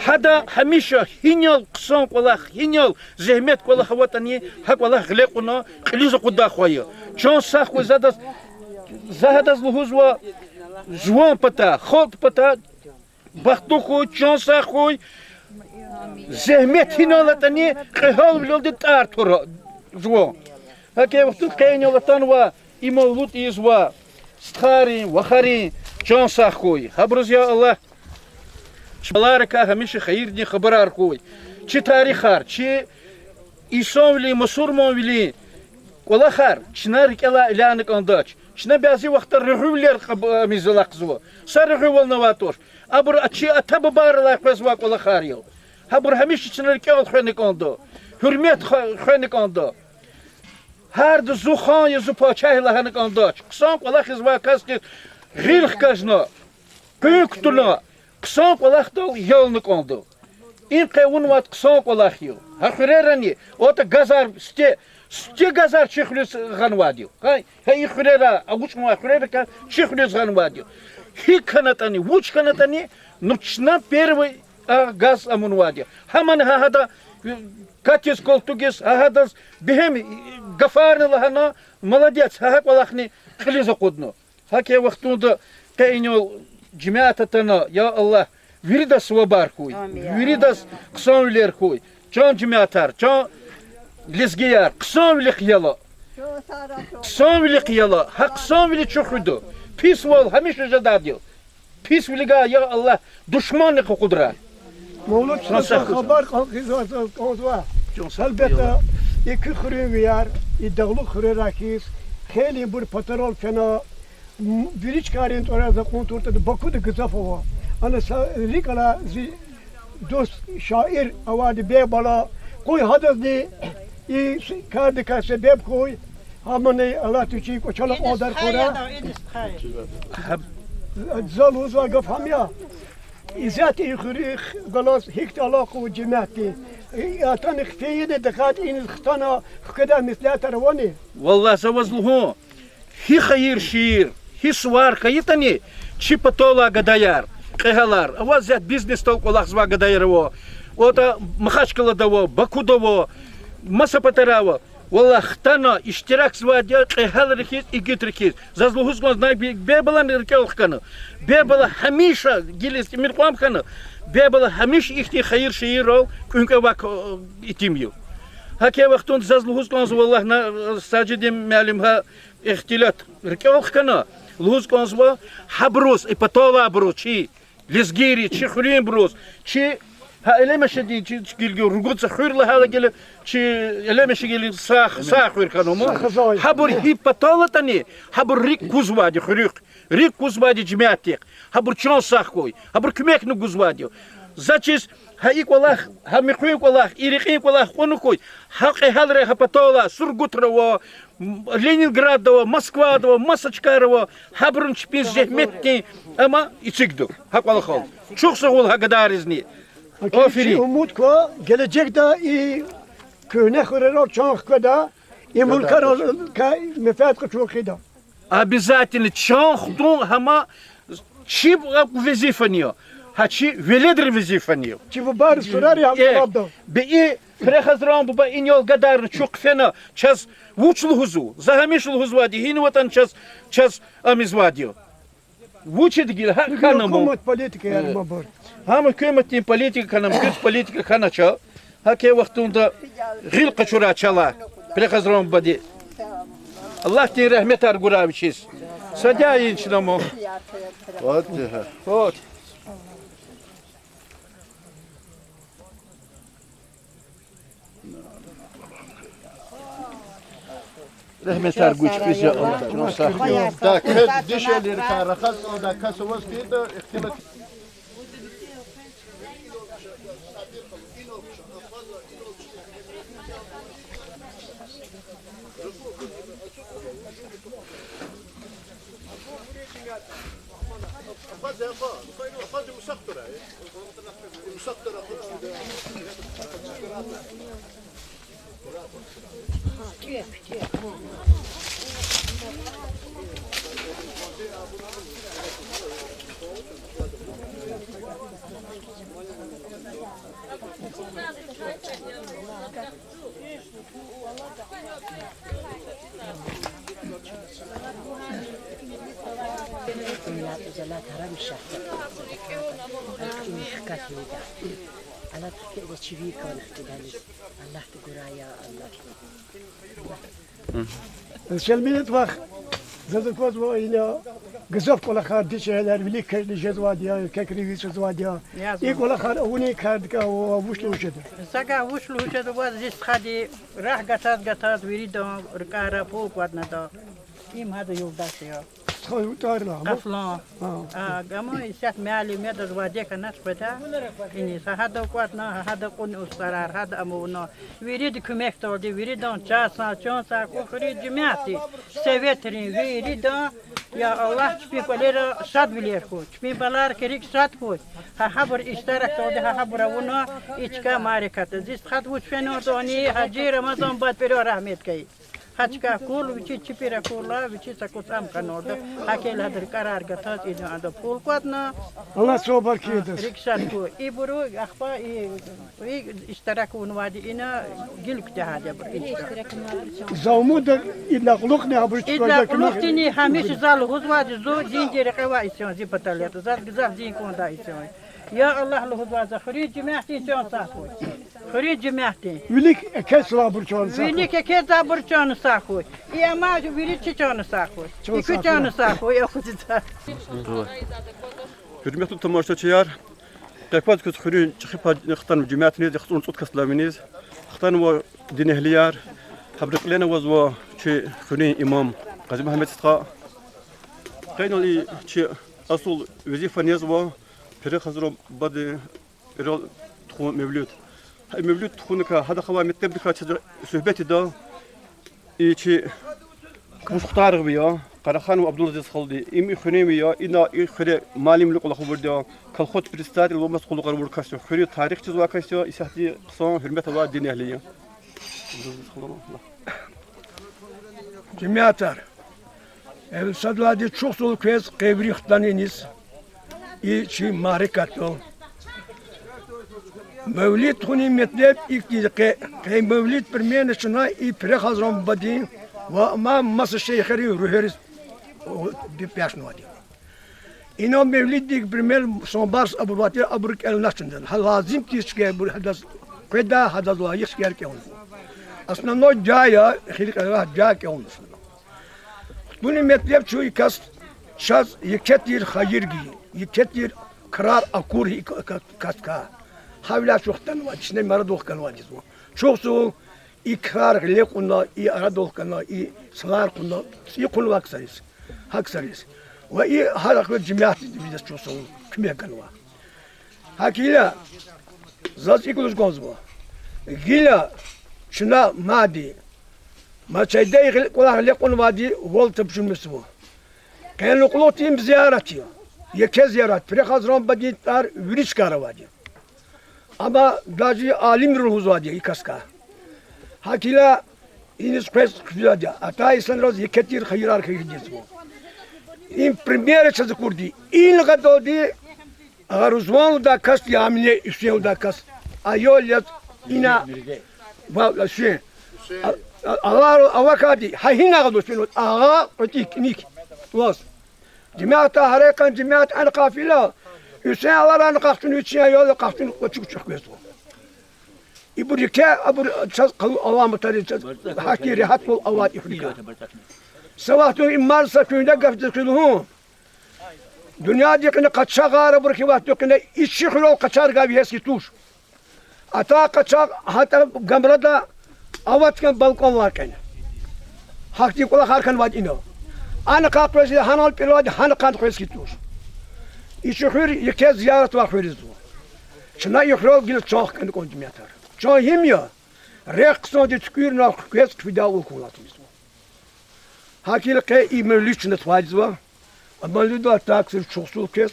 hada hamişa hinyal qson qolah hinyal zehmet qolah vatani hak qolah glequna qiliz quda khoy çon sağ koy zadas Zahadas luhuzwa Жвон пата, ход пата, бахту хуй, чонса хуй, зехмет хиналатани, хехал влёлди тартура, жвон. Хаке вахту кейнялатанва, ималут изва, стхарин, вахарин, чонса хуй. Хабрузя Аллах, шаларика хамиши хаирни хабарар хуй. Чи тарихар, чи исон вили, масурмон вили, колахар, чинарик ала иляник андач. Şuna bazı vaxtlar rühüller mizlaqzı. Sarı rühül navator. Abur açı atabı barlar qazvaq ola xariyo. Habur hamiş içinler kağıt xanik oldu. Hürmet xanik oldu. Her de zuxan yazı paçayla xanik oldu. Qsan ola xizva kaski gilx kazno. Büyüktuna. Qsan ola xdol yolnik oldu. İn qevun vat qsan ola xiyo. Haxirerani ota gazar Сте газар чихлюс ганвадио. Хай хурера, агучма хурера ка чихлюс ганвадио. Хиканатани, вучканатани, нучна первый газ амунвадио. Хаман хахада катис колтугис хахадас бихем гафарны лахана молодец хахак валахни хлиза кудно. Хаке вахтунда кайнол джимиататана я Аллах виридас вабар хуй. Виридас ксонлер хуй. Чон джимиатар, чон Lizgiyar, kısan vili kıyala. Kısan vili kıyala. Ha kısan vili çoğudu. Pis vol, hamiş rıza diyor. Pis vili ga ya Allah düşmanlık kudra. Mevlut sana haber konuşva. Elbette iki xürün yer, iddialı xürerakiz. Kheli bur patrol fena. Biriç karin orada konturda Baku'da gızafova. Ana rikala dost şair avadi be bala koy hadazni i kardika sebep koy hamane Allah tüçi ko çalak odar kora zaluz ve gafamya izat yukhri galas hikt alaqu cemaati atan khfiyede dekat in khtana khada misla tarwani والله سوزلهو هي خير شير هي سوار كيتني شي بتولا غدايار قهلار اوازات بيزنس تول قلاخ زوا غدايرو ота махачкала daво Baku daво Масапатарава والله ختانا اشتراك زواجا قهال ركيز إجت ركيز زازلوهوس قاز ناي بيبلا نركال خنا بيبلا هميشة جلس ميرقام خنا بيبلا هميش إختي خير شيرو كونك واك إتيميو هكذا وقتون زازلوهوس قاز والله نا ساجد معلمها اختلاط ركال خنا لوهوس قاز وا حبروس إبطالا بروشي لزجيري شي خلين بروس شي Ha elemeşe değil geliyor rugut xürle hala gele çi elemeşe geliyor sağ xür kanomu habur hipatalatani habur rik kuzvadi xürük rik kuzvadi cemaatlik habur çon sağ koy habur kümekni kuzvadi zaçis ha ikolah ha mikuyuk olah iriqik olah onu koy haqi halre hapatala surgutrovo Leningradovo Moskvadovo Masachkarovo haburun çpin zehmetki ama içigdu haqala xol çok sağ ol haqadarizni Aferin. Umut ko gelecek de köyne xırır çoğuk da imulkar ka mefat çok da. Обязательно çoğukdun ama çip vazifaniyo. Haçi veledir vazifaniyo. Çi bu bar sorar ya abda. Be prehazran bu in yol gadar çok fena ças vuçlu huzu. Zahamişlu huzu vadi hin vatan ças amizvadiyo. Вучит гил ханаму. Hükümet politika yarma bor. Ham hükümetin politika kanam kız politika kanaça. Hake vaktunda gil kaçura çala. Prekazram badi. Allah din rahmet arguraviçiz. Sadayın çinamo. Fatiha. Ot. Rahmet arguç bize Allah. Da kız dişeleri karakas o da kasavas ki de ihtimal Şelminet bak. Zadıkoz bu ile gızaf kola kardı şeyler bilik kerli jezvadiya kekri visu zvadiya. İlk kola kar uni kardı ka o vuşlu uçdu. Saka vuşlu uçdu was ist khadi rah gatat veri do rkara po kwadna do. Im hada yoldaş ya. Soy utarla. Qaflan. Gamo isat meali meda zvadiya kanas peta. İni sahada kwadna hada qun ustarar hada amuna. Veri de kömek tordi veri don çasa çonsa kokhri cemaati. Sevetrin veri do ya Allah çpi kolera sad bilir ko. Çpi balar kerik sad ko. Ha haber iştarak tordi ha haber avuna içka marikat. Zist khat vuç fenordoni haji Ramazan bad pero rahmet kay. Haçka kul viçi çipira kula viçi sakusam kanorda hakel hadir karar gatat ida ada pul kwatna Allah sobar kiyedir. rikşat ku iburu akhpa iştarak unwadi ina gilk tehade bir Zavmu da illa kuluk ne haber illa çıkacak. kuluktini hamish zal huzwadi zo zincir qawa isyon zipataliyat zal gizal zin konda isyon ya Allah lu huzwa zakhri cemahti isyon safu khri cemahti Vilik kes labur çansa. Vini ke zabur çanı saxoy. Ama vini çanı saxoy. İki çanı saxoy yaxucita. Hürmetli tamaşaçılar, qeypat kız xürün çıxıb xtan cemaatini xtun sut kaslaminiz. Xtan və din ehliyar, habriqlena və çi xürün imam Qazi Muhammed Sıtka. Qaynali çi asıl vazifaniz və piri xazro bad rol txu mevlud. Mevlud txunuka hada xava mektebdika söhbeti da içi muxtarıq biya. Karahan ve Abdülaziz Khaldi. İmi xünemi ya ina xire malimlik ola xubur da kalxot pristati lomas qulu qarur kaşo. Xire tarixçi zwa kaşo isahdi qson hürmet ve din ehliye. Cemiyatar. El sadladi çok soluk kez kevri xtaniniz. İçi marikat ol. Mevlid huni metlep ilk dizke. Mevlid permene şuna i pre hazram badin. Ve ma mas şeyhri ruheris bir piyasno adi. İno mevlid dik primer son bars abubatir aburk el naçından. Lazım ki işke bu hadas keda hadas la yişker ke on. Aslında no jaya khilik Allah ja ke on. Bunu metlep şu ikas şaz yeketir hayır gi. Yeketir karar akur katka. Havla çoktan var. İçinde mara dokkan var bu. Çok soğuk ikrar lekuna i ara dokkanla i salar kunna i kulvak sayıs. Hak sayıs. Ve i halaklı cemiyat biz çok soğuk kime kanwa. Hakila zaz ikuluz gozbo. Gila şuna madi. Maçayda kula lekun vadi vol tabşumlusu bu. Kan qulutim ziyarati. Yeke ziyaret. Pre hazran baditlar viriş karavadi. Ama daji alim ruhuz vadi ikaska. Hakila iniz pes kızaca. Ata isan roz yeketir hayrar kıyıcız bu. İn primera çazı kurdi. İn gadodi agar uzman da kas yamine üstüne da kas. Ayol yaz ina va şey. Allah avakadi hayina gados pinot. Aga otik nik. Was. Cemaat harekan cemaat an kafila. Hüseyin Allah'ın kalktığını üçüne yolu kalktığını küçük gözü. İbrike abur Allah mutali hakiri hatkul Allah ifrika. Savahtun immarsa köyünde gaftıkılhu. Dünya dikine kaçak ağrı burki vahdukine içi hülol kaçar gavi eski tuş. Ata kaçak hatta gamrada avatken balkon varken. Hakti kula harkan vad ino. Ana kalkvesi hanal pilodi han kant eski tuş. İçi hür yeke ziyaret var hüriz bu. Şuna yuhrol gil çok kendi konjumiyatar. Çok himya. Reaksiyon de tükür na kes fida ul kulatımız bu. Hakiki imerliçine tvaciz var. Ama lüda taksir çoğsul kes.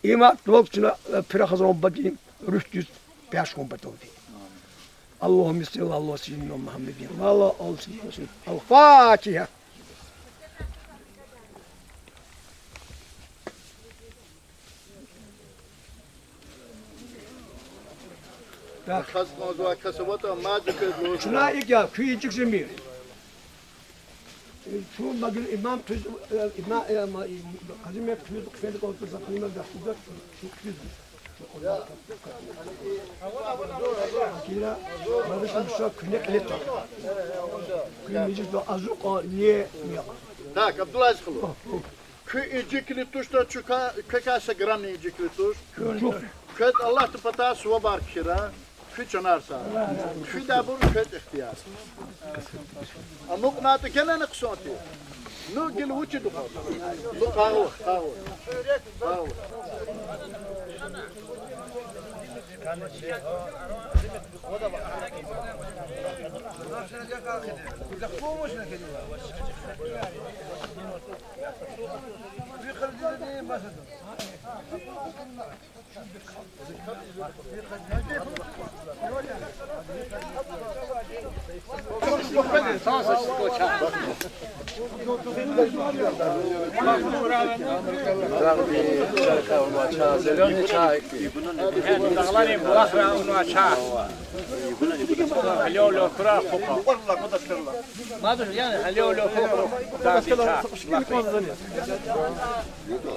İma dolçuna pirahazon badin rüştüz peş kompatodi. Allahümme salli ala seyyidina Muhammedin. Allah olsun. El-Fatiha. Şuna ilk ya küçük zemir. Şu magil imam tüz imam kazime tüz kfedik oldu zaknime da şu tüz. Kira barışım şu künek leto. Künek de azuk niye niye. Tak, Abdulaziz Kulu. Kü icikli tuşta çuka kekasa granni icikli tuş. Köt Allah te pata suva bar kira. Kü çanarsa. Kü dabur köt ihtiyar. Amuk natı gelen aqsati. Nu gel uçi du. Nu qahu.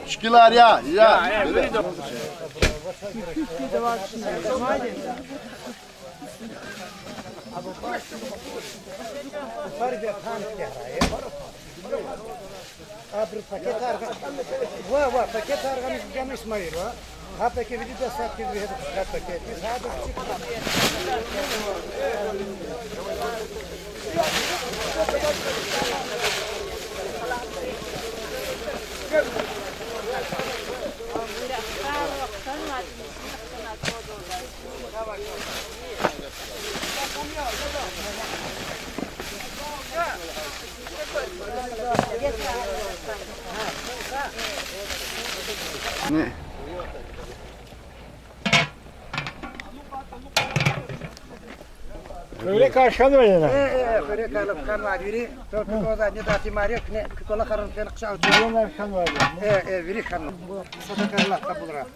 Şkilar ya. Abr paket arga. Va paket arga gam İsmail va. Ha paket video da saat ki bir paket. Biz ha da Ne? Öyle karşılanır mı yine? Böyle kalıp kan var biri. Toplu koza ne dati mariye ne kola karın sen kışa uçuyor. Onlar kan var. Biri kan. Bu sadakarlar kabulra.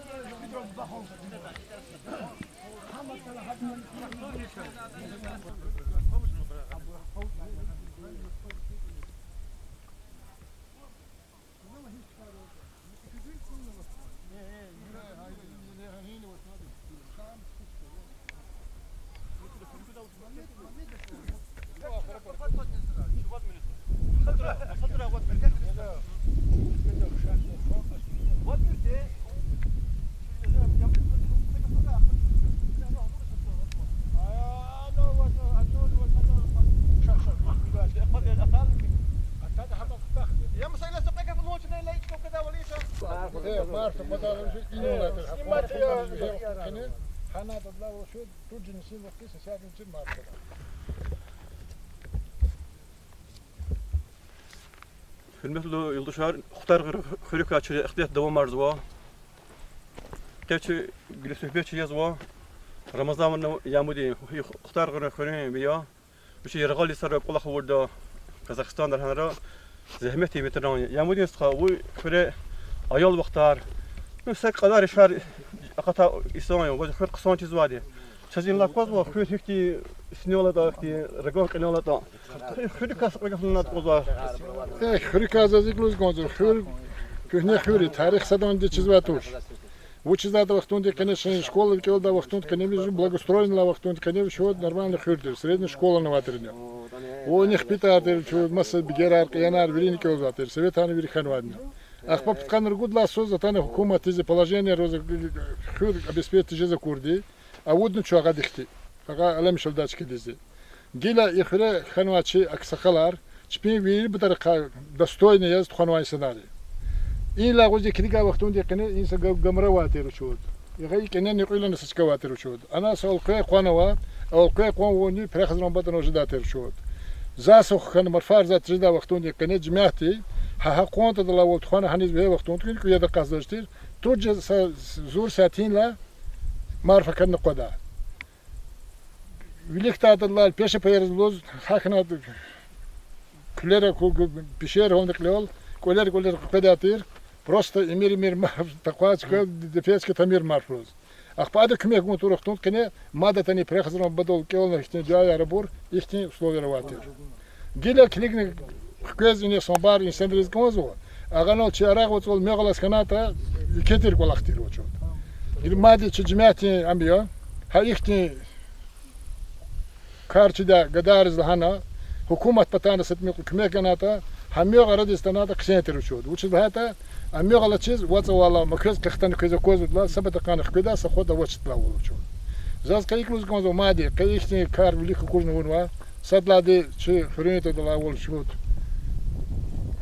Hürmetli yoldaşlar, Xtar Xörük açı ihtiyat devam arzuva. Keçi gülü söhbetçi yazva. Ramazan'ın yamudi Xtar Xörük biya. Bu şey regali sarı kola xurda Kazakistan'da hanara zahmeti bitiran yamudi sıxa bu köre ayol vaktar. Nüsek kadar şar akata İslam bu xör qısan çiz vadi. Çazin lakvaz va xör hikti sinola da hikti regal qinola da. Xörük kasıqlı qafılnat qoza. Xörük azazık luz gonzor. Xör Kühne hüri tarih sadan de чизватуш. Учиздата вахтунде, конечно, школа, да вахтунде, конечно, благоустроена вахтунде, конечно, что нормально хюрдер, средняя школа на ватерне. У них питатер, что масса бигерар, киянар, вериники узатер, советаны вериханвадне. Ах, попыткан ргудла создатана хукумат из положения роза хюр обеспечить жизнь курди, а вот ну что агадихти, ага алам шалдачки дизи. Гила ихре ханвачи аксахалар, чпин вир битарка достойный яз ханвай сценарий. این لاغوزی کلیگا وقتون دیکنه این سگ گمره واتر شد. یکی کنه نیقیل نسچ واتر شد. آن سال که قانوا اول که قانونی پرخزران بدن وجداتر شد. زاسو خن مرفار زات جدا وقتون دیکنه جمعتی ها قانت دلا ولد خانه هنیز به وقتون دیکنه که یاد قصدشتیر. تو زور ساعتین لا معرفه کردن قدا. ولیکت دلا پیش پیرز لوز حکنا کلره کو پیشر هندک لیال کلر قداتیر. Просто мир таквачка дефецка тамир марфруз. Ах паде кме гун турахтун кне мадата не прехазрам бадол келна ихтин жая рабур ихтин условия раватир. Гиля клигне хкезине сомбар инсендриз гозо. Аганал чараг воцол мегалас каната икетир колахтир очот. Ил мади чжмяти амбио ха ихтин карчида гадарз лхана хукумат патана сатмик кме каната хамио гарадистаната ксентир очот. Учи бата امي غلط چیز واسه والا مکرز کختن کجا کوزد لا سبت کان خدا سخود وچت لا ولو چون زاز کایک روز گمزو مادی کایشنی کار ولی کوجن ونوا صدلاди چی خرینت دلا ول شود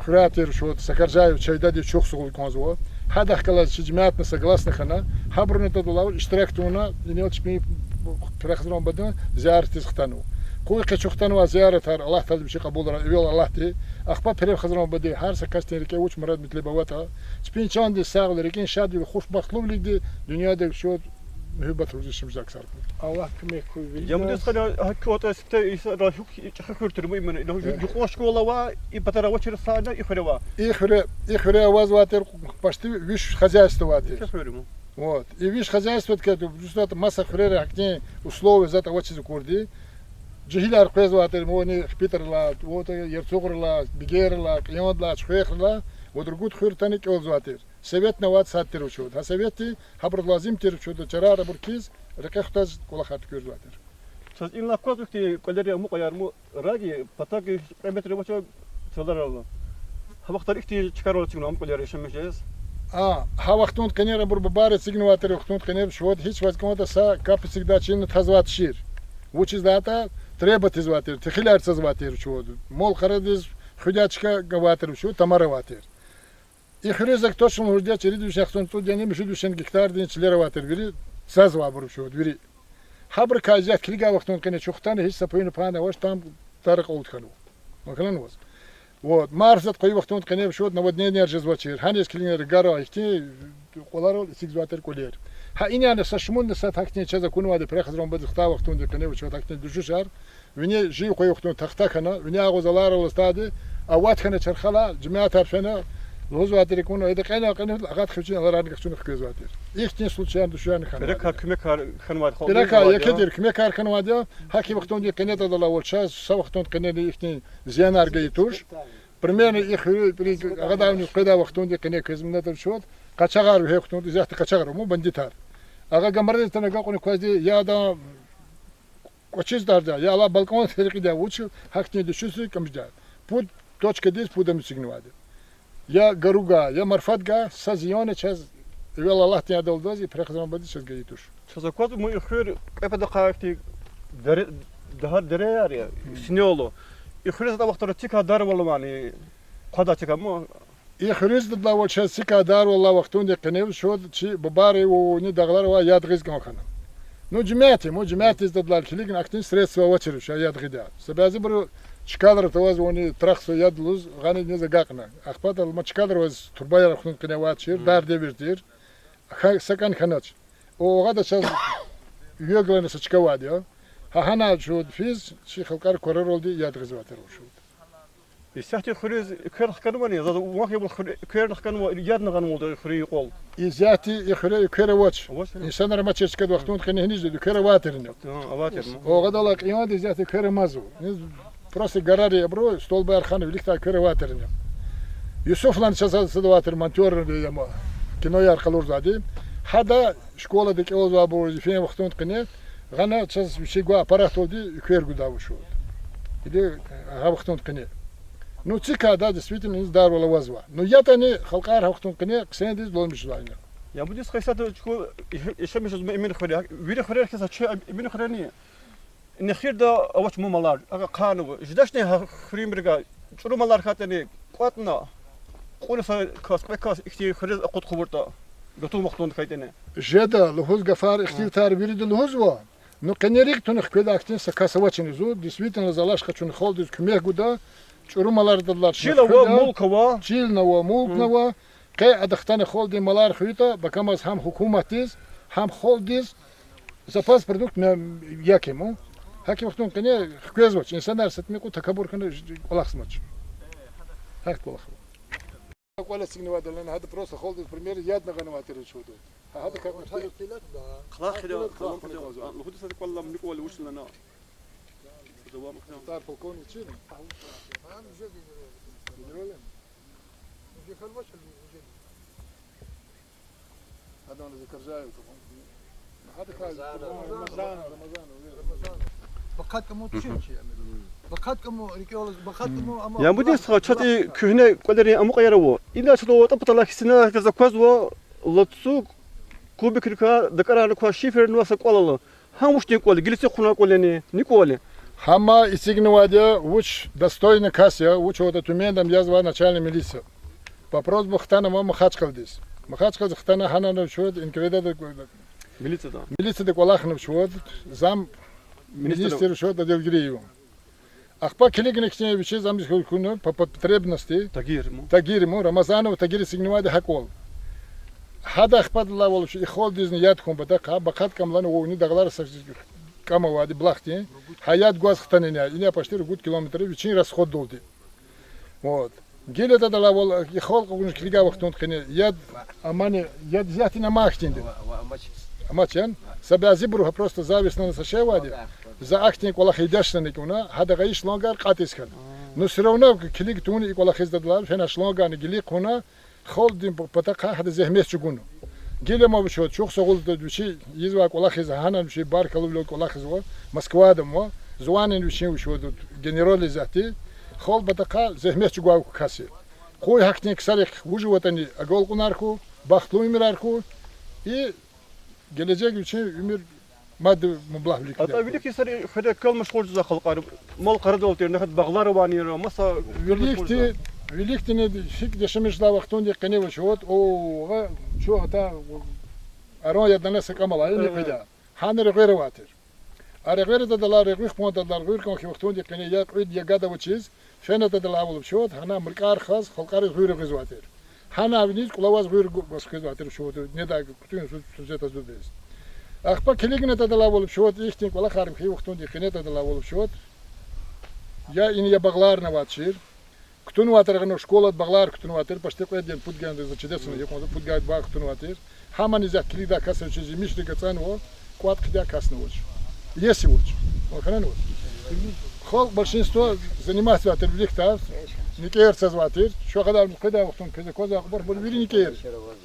خراتر شود سکرجای чайдади çok сугул гомзо хада хкала чижмят на согласны хана хабрнет дала иштирактуна инелчми прахзрон бадын зиярат изхтану کوی قچوختن و زیارت هر الله تعالی بشه قبول را ایول الله تی اخبار پریم خزران بدی هر سکستن که اوج مراد مثل بواتا چپین چند ساغل رکین شادی و خوش مخلوق لیدی دنیا ده شد محبت روزش مزاک سر Allah kime koy. Ya bu skala hakkat işte ra huk çakırtır mı men yuqoş kola va ipatara вачер сада ихрева. Ихре возватер почти виш хозяйство ватер. Чакырым. Вот. И виш хозяйство это просто масса хрера актне условия за того чего курди. جهیلار قیز واتر مونی خپیتر لا ووت یرڅوغر لا بګیر لا قیمت لا شخيخ لا ودرګوت خیر تنه کې وزواتر سویت نوات ساتر شود ها سویت خبر لازم تر شود چرار برکیز رکختاز کولا خات کوز واتر Siz illa kozukti kolleri mu koyar mu ragi pataki metre boço çalar Allah. Ha vaktar ihti çıkar olacak mı kolleri yaşamayacağız. Ha vaxtun kenara bur babare sign ватер vaxtun kenar şod hiç vazkomata sa kap всегда чин тазват шир. Учиз дата треба тизватер, тихилар цазватер чуд. Мол харадиз худячка гаватер чуд, тамара ватер. И хрезак точно худя чериду шахтон тут я не мишу душен гектар дин члера ватер вери сазва бур чуд вери. Хабр казят клига вахтон кене чухтан hiç sapıyını pana ваш там тарық олдхану. Маклан воз. Вот, марзат кой вахтон кене чуд наводнение жезвачер. Ханес клинер гара ихти колар сигзватер колер. Ha inanı saçmunda sataktin çaza kunvadı prexzron badixta vaqtunda kene ve çataktin düşüşar. Vini ji qoyuqtun taxta kana, vini ağozalar olstadı. Awat kana çarxala cemaat arfana. Lozvatır konu ede qana qana ağat xıçın alarani qıçın xkezvatır. İhtin sulçan düşyan kana. Bereka küme kar xanvat xol. Bereka yakedir küme kar kanvadı. Haki vaqtunda kene da la volçaz, sa vaqtunda kene ihtin ziyanar gaytuş. Примерно их гадавни qeda vaqtunda kene kezmnadır şod. Qaçagar ve vaqtunda ziyahti qaçagar mu banditar. Aga gambarda tane qaqoni qazi ya da qochiz darda ya la balkon terqida uçu hakni düşüsü kamjda. Pud точка 10 pudam signvadi. Ya garuga ya marfatga saziyone çaz evvel Allah tiya doldozi prexzan badi çaz gaytuş. Çazakot mu ихыр эпада qaqti daha dere yar ya sinolo. İxriz da vaqtara tika dar volmani qada tika mu İxriz da volcha tika dar volla vaqtunda qenev şod çi babari o ni dağlar va yadg'iz qana. Ну джемати издадlar kiligin aktin средства очередь ша yadg'ida. Sabazi bir chikadar tawaz oni traxso yadluz gani ne zagaqna. Aqpat al machkadar was turbayar xun qenevat shir dar devirtir. Sakan khanach. O gada chaz yöglene saçkavad ya. Hana şud fiz şi xalqar korar oldu yadg'iz vater şud. İsahti xuriz kırx kanmani zada wahi bu kırx kanma yadna ganmoldu xuri qol. İzati ixre kıravaç. İnsanlar maçı çıkad vaqtun qene heniz dedi kıravaterin. Avater. O gada la qiyad izati kırmazu. Просто гарари бро стол бар хана великта кырavaterin. Yusuf'la çasası da vatır montör diyeceğim. Kinoya arkalır zaten. Hada şkoladaki o zaman bu fen vaktun kine. Gana ças bir şey gua aparat oldu. Kör gudavu şu. İdi ha vaktun kine. Ну цикада действительно здорово вазва. Но я-то не халкар хактун кне ксендиз долмуш лайна. Ya bu diskaysa çko işemiş uzman emin khore. Viri khore herkes açı emin khore ni. Nexir da avaç mumalar. Aga kanu. Jdaş ne khrim birga. Çurumalar khatani qatna. Qulfa kas ikti khore qut khuburta. Gatu maqtun kaytene. Жеда лухуз гафар ихтивтар бири лухуз ва. Ну кенерик тунх кведа актин сакасавачын зу действительно залаш хачун холдиз кумек гуда. Çurumalardılar. Çilava, Mulkova. Çilnava, Mulkova. Ke adakhtane холди malar khuyta bakamaz ham hukumatiz ham холдиz zapas produkt ne yakimo. Hakim vaktun kene khkezvach insanlar satmiku takabur kene qolaqsmach. Hakt qolaq. Qola signava dalan hada просто холдиz пример ядна ganavatir chudu. Hada как Qlaq khida qalam khida. Luhud sadik wallah mnik wal wush lana. Dawam khida. Tar polkovnik chin. هذا انا ذكر جاي هذا كان رمضان Bakat kamu tüşün şey. Bakat kamu rikiyoruz. Bakat kamu ama. Ya bu diska çati kühne koleri amuk ayarawo. İlla çdo taptala hisina kaza kwazwo lotsu kubikirka dakara ko şifer nusa qolalı. Hamuş ne qol gilse khuna qoleni nikoli. Хама истигнувадя уч достойный касия, уч вот эту мендам я звал начальник милиции. Вопрос был хтана мама хачкалдис. Махачкал хтана ханана шуд инкреда Милиция да. Милиция де колахнов шуд зам министр шуд да делгриев. Ахпа келегнекне виче зам хуну по потребности. Тагирму Рамазанов тагир сигнувадя хакол. Хада ахпадла волш и холдизни яд хумбада бакат камлан овни даглар Кама вади блахти, хаят гуаз хтанения, и не почти гуд километры, вечерний расход долди. Вот. Геле тогда лавол, и холк уж крига вахтун кхене, яд амани, яд взяти на махтинде. Амачен, себя зибруха просто зависно на саше вади, за ахтин кола хидашна куна, хада гаиш лонгар катискан. Но все равно клик туни и кола хиздадла, фена шлонгар не гели куна, холдин потака хада зехмес чугуну. Геле ма бушо чух согул дучи изва колахиз ханан буши бар калубло колахиз во Москва демо зуанен буши бушо генерали зати хол батака зехмес чугау каси хой хакник сарих вужуватани агол кунарху бахтлу имирарху и gelecek için ümür madde mublahlik. Hatta bilik isari hada kalmış kolcu za halqar mal qarada oltır ne had bağlar vanir masa Великти не шик дешемиш да вахтун де кане вачот о чо ата арон я дана сакамала не педа ханер гыроватер аре гыро да дала регих монтадар гыр кон вахтун де кане я куд я гада вачиз фена да дала волуп шот хана мркар хаз халкар гыро гызватер хана вниз кулаваз гыр гызватер шот не да кутун сузета зудес ахпа келегне да дала волуп шот ихтин кола харим вахтун де кане да дала волуп шот я ин я баглар на вачир Ктунватер гано школа баглар ктунватер паште коеден путган за чудесно я кому путгайт баг ктунватер хамани за клида каса чизи мишли гацано кват кида касно уч если уч охрана уч хол большинство занимается атерблихта никер созватер что когда когда вахтун коза акбар бул бир никер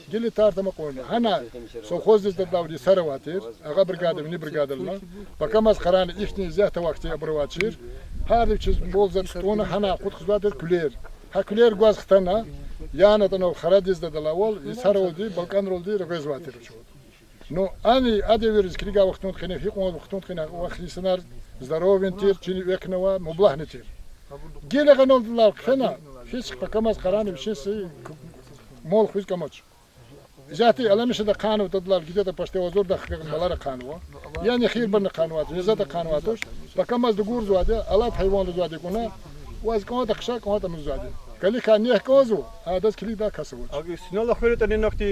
гели тартама коyna хана совхоздез да давди сараватер ага бригада не бригадална пока маз харан ихни зята вакти абрвачир Her bir çiz bolzat onu hana kut xizmatır küler. Ha küler gaz xtana yana da no xaradiz da lavol saroldi Balkan roldi rezvatır şu. No ani adeveriz kriga vaqtun xine fiq mo vaqtun xine vaqtlisanar zdaroventir çini veknova mublahnetir. Gele ganoldular xena fiş pakamaz qarani bir şeysi mol xiz kamaç. Zati alamışa da qanu tadlar gideta paşte ozor da xmalara qanu. Yani xir bir qanuat, zata qanuatosh. Pakamaz da gurz vade, alat hayvanlı vade kuna. Vaz kana da qşa kana da muzade. Kali kan ne kozu, adas kili da kasıvı. Abi sinala xöret ani nokti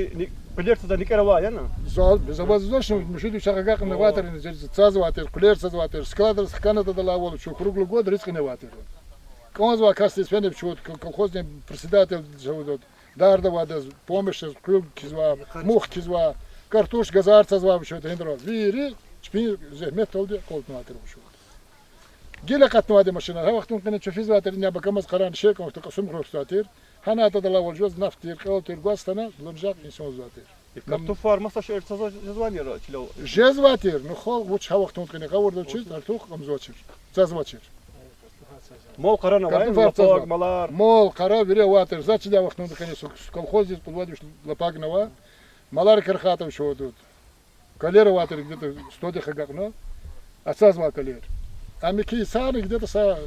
bilersa da nikara yana. Zal, bezabaz zoşun müşidi şagaga qne vater, tsaz vater, kuler tsaz vater, skladr skana da lavol, şu kruglы год риск не vater. Koz va kastis fenep şut, kolxozne председатель заводот. Darda vada помощь, klub kizva, muh kizva, kartuş gazarca zva şu tendro. Viri, çpin zehmet oldu koltun vater şu. Gele qatnuvadi maşina. Ha vaqtun qene çöfiz vater ne bakamas qaran şey kon qasım xrostatir. Hanata da lavolacağız, naftir, kaltir, gastana, lımjak insan zatir. Kartof var masa şu ertasa cezvanıyor kilo. Jezvatir, no xol, bu çavaqtun qini qavorda uçuz, artuq qamzochir. Zazvachir. Mol qarana var, Kartof artsa. lapagmalar. Mol, qara, vire, vatir, zachida vaqtunda qini колхозец подводишь лапагнова. Малар Кархатов шо тут. Калера ватер где-то 100 дехагакно. Отца звал калер. А Мики Саны где-то са...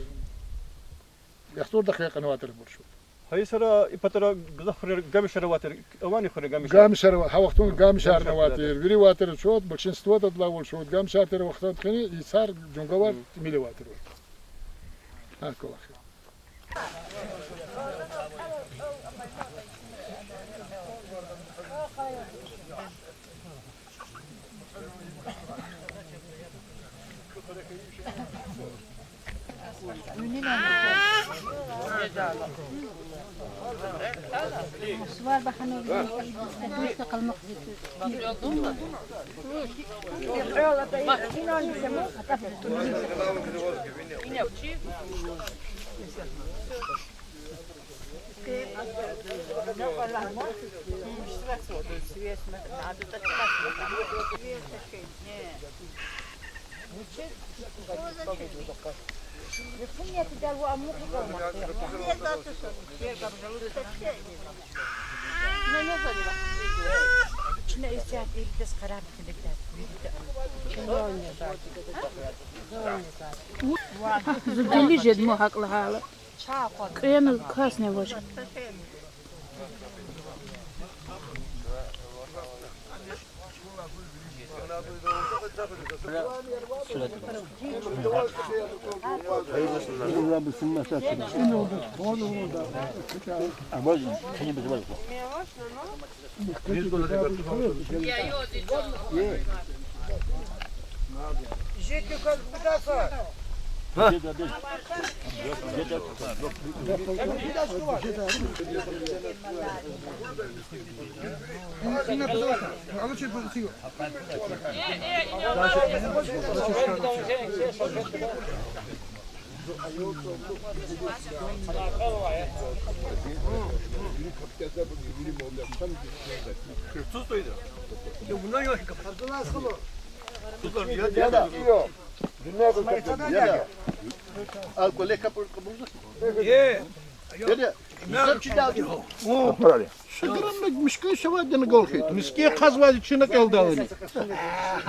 Я 100 дехагакно ватер буршу. Hayır sıra ipatara gızafır gamişara vatır. Avani xure gamişara. Гамшар, хавахтун гамшар на ватер. Вири ватер шот, большинство тут лавол шот. Гамшар тер вахтан тхини и сар джунгавар мили ватер. А колах. Suvar bakana bir kalmak Zudeli jed mu haklı halı. Kıyanız kas ne var? Alkol kapur kabuzu. Ye. Dede. Misal dağdı. O parali. Şıgıram müşkü şavadını golhit. Miski qazvadı çına kaldalı.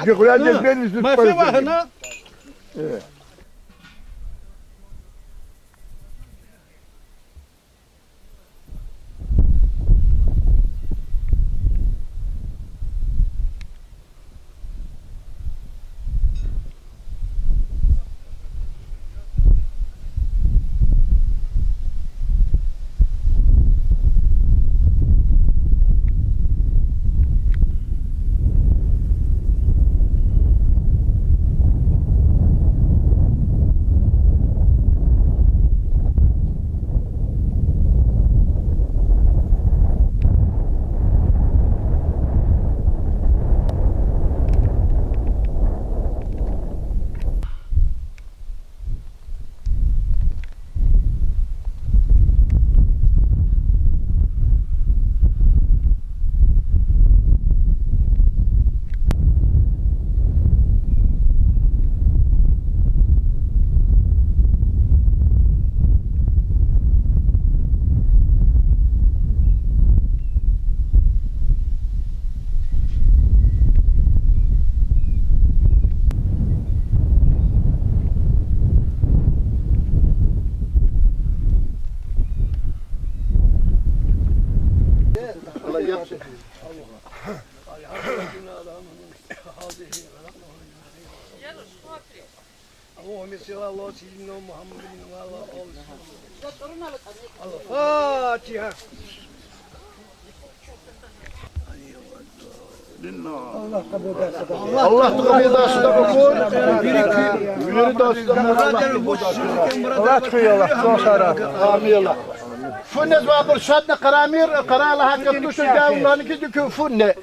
Gıkulacak ben üstü. Mafe vahana. Evet. اللهم صل على سيدنا محمد وعلى آله الفاتحة. Allah kabul etsin. Allah kabul etsin. Yürü dostum. Allah tkıyala. Çok sara. Amin Allah. Funne zvabur şadna karamir karala hakkı tuşu gavlanı ki dükü funne.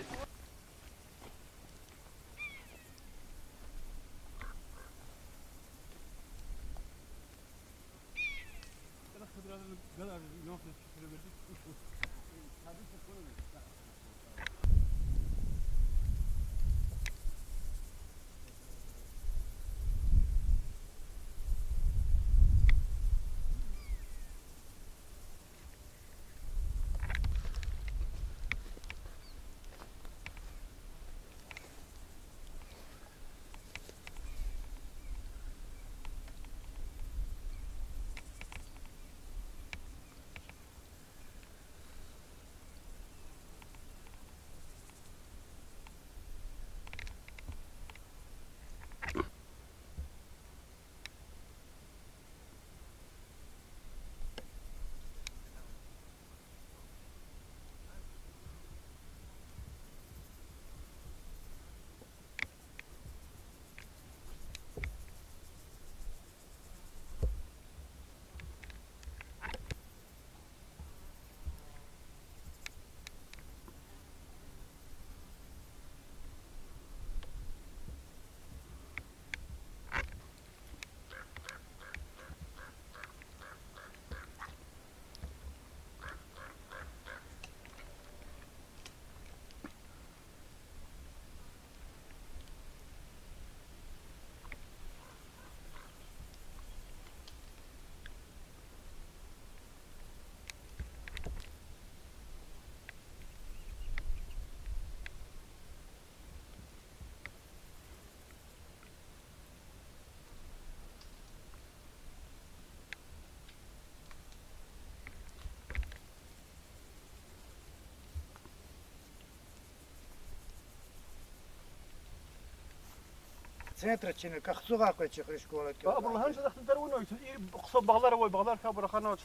центра чине кахцуга кочи школа. Ablahan şu daktin der onu. İyi kısa bağlar var, bağlar ka bırakan aç.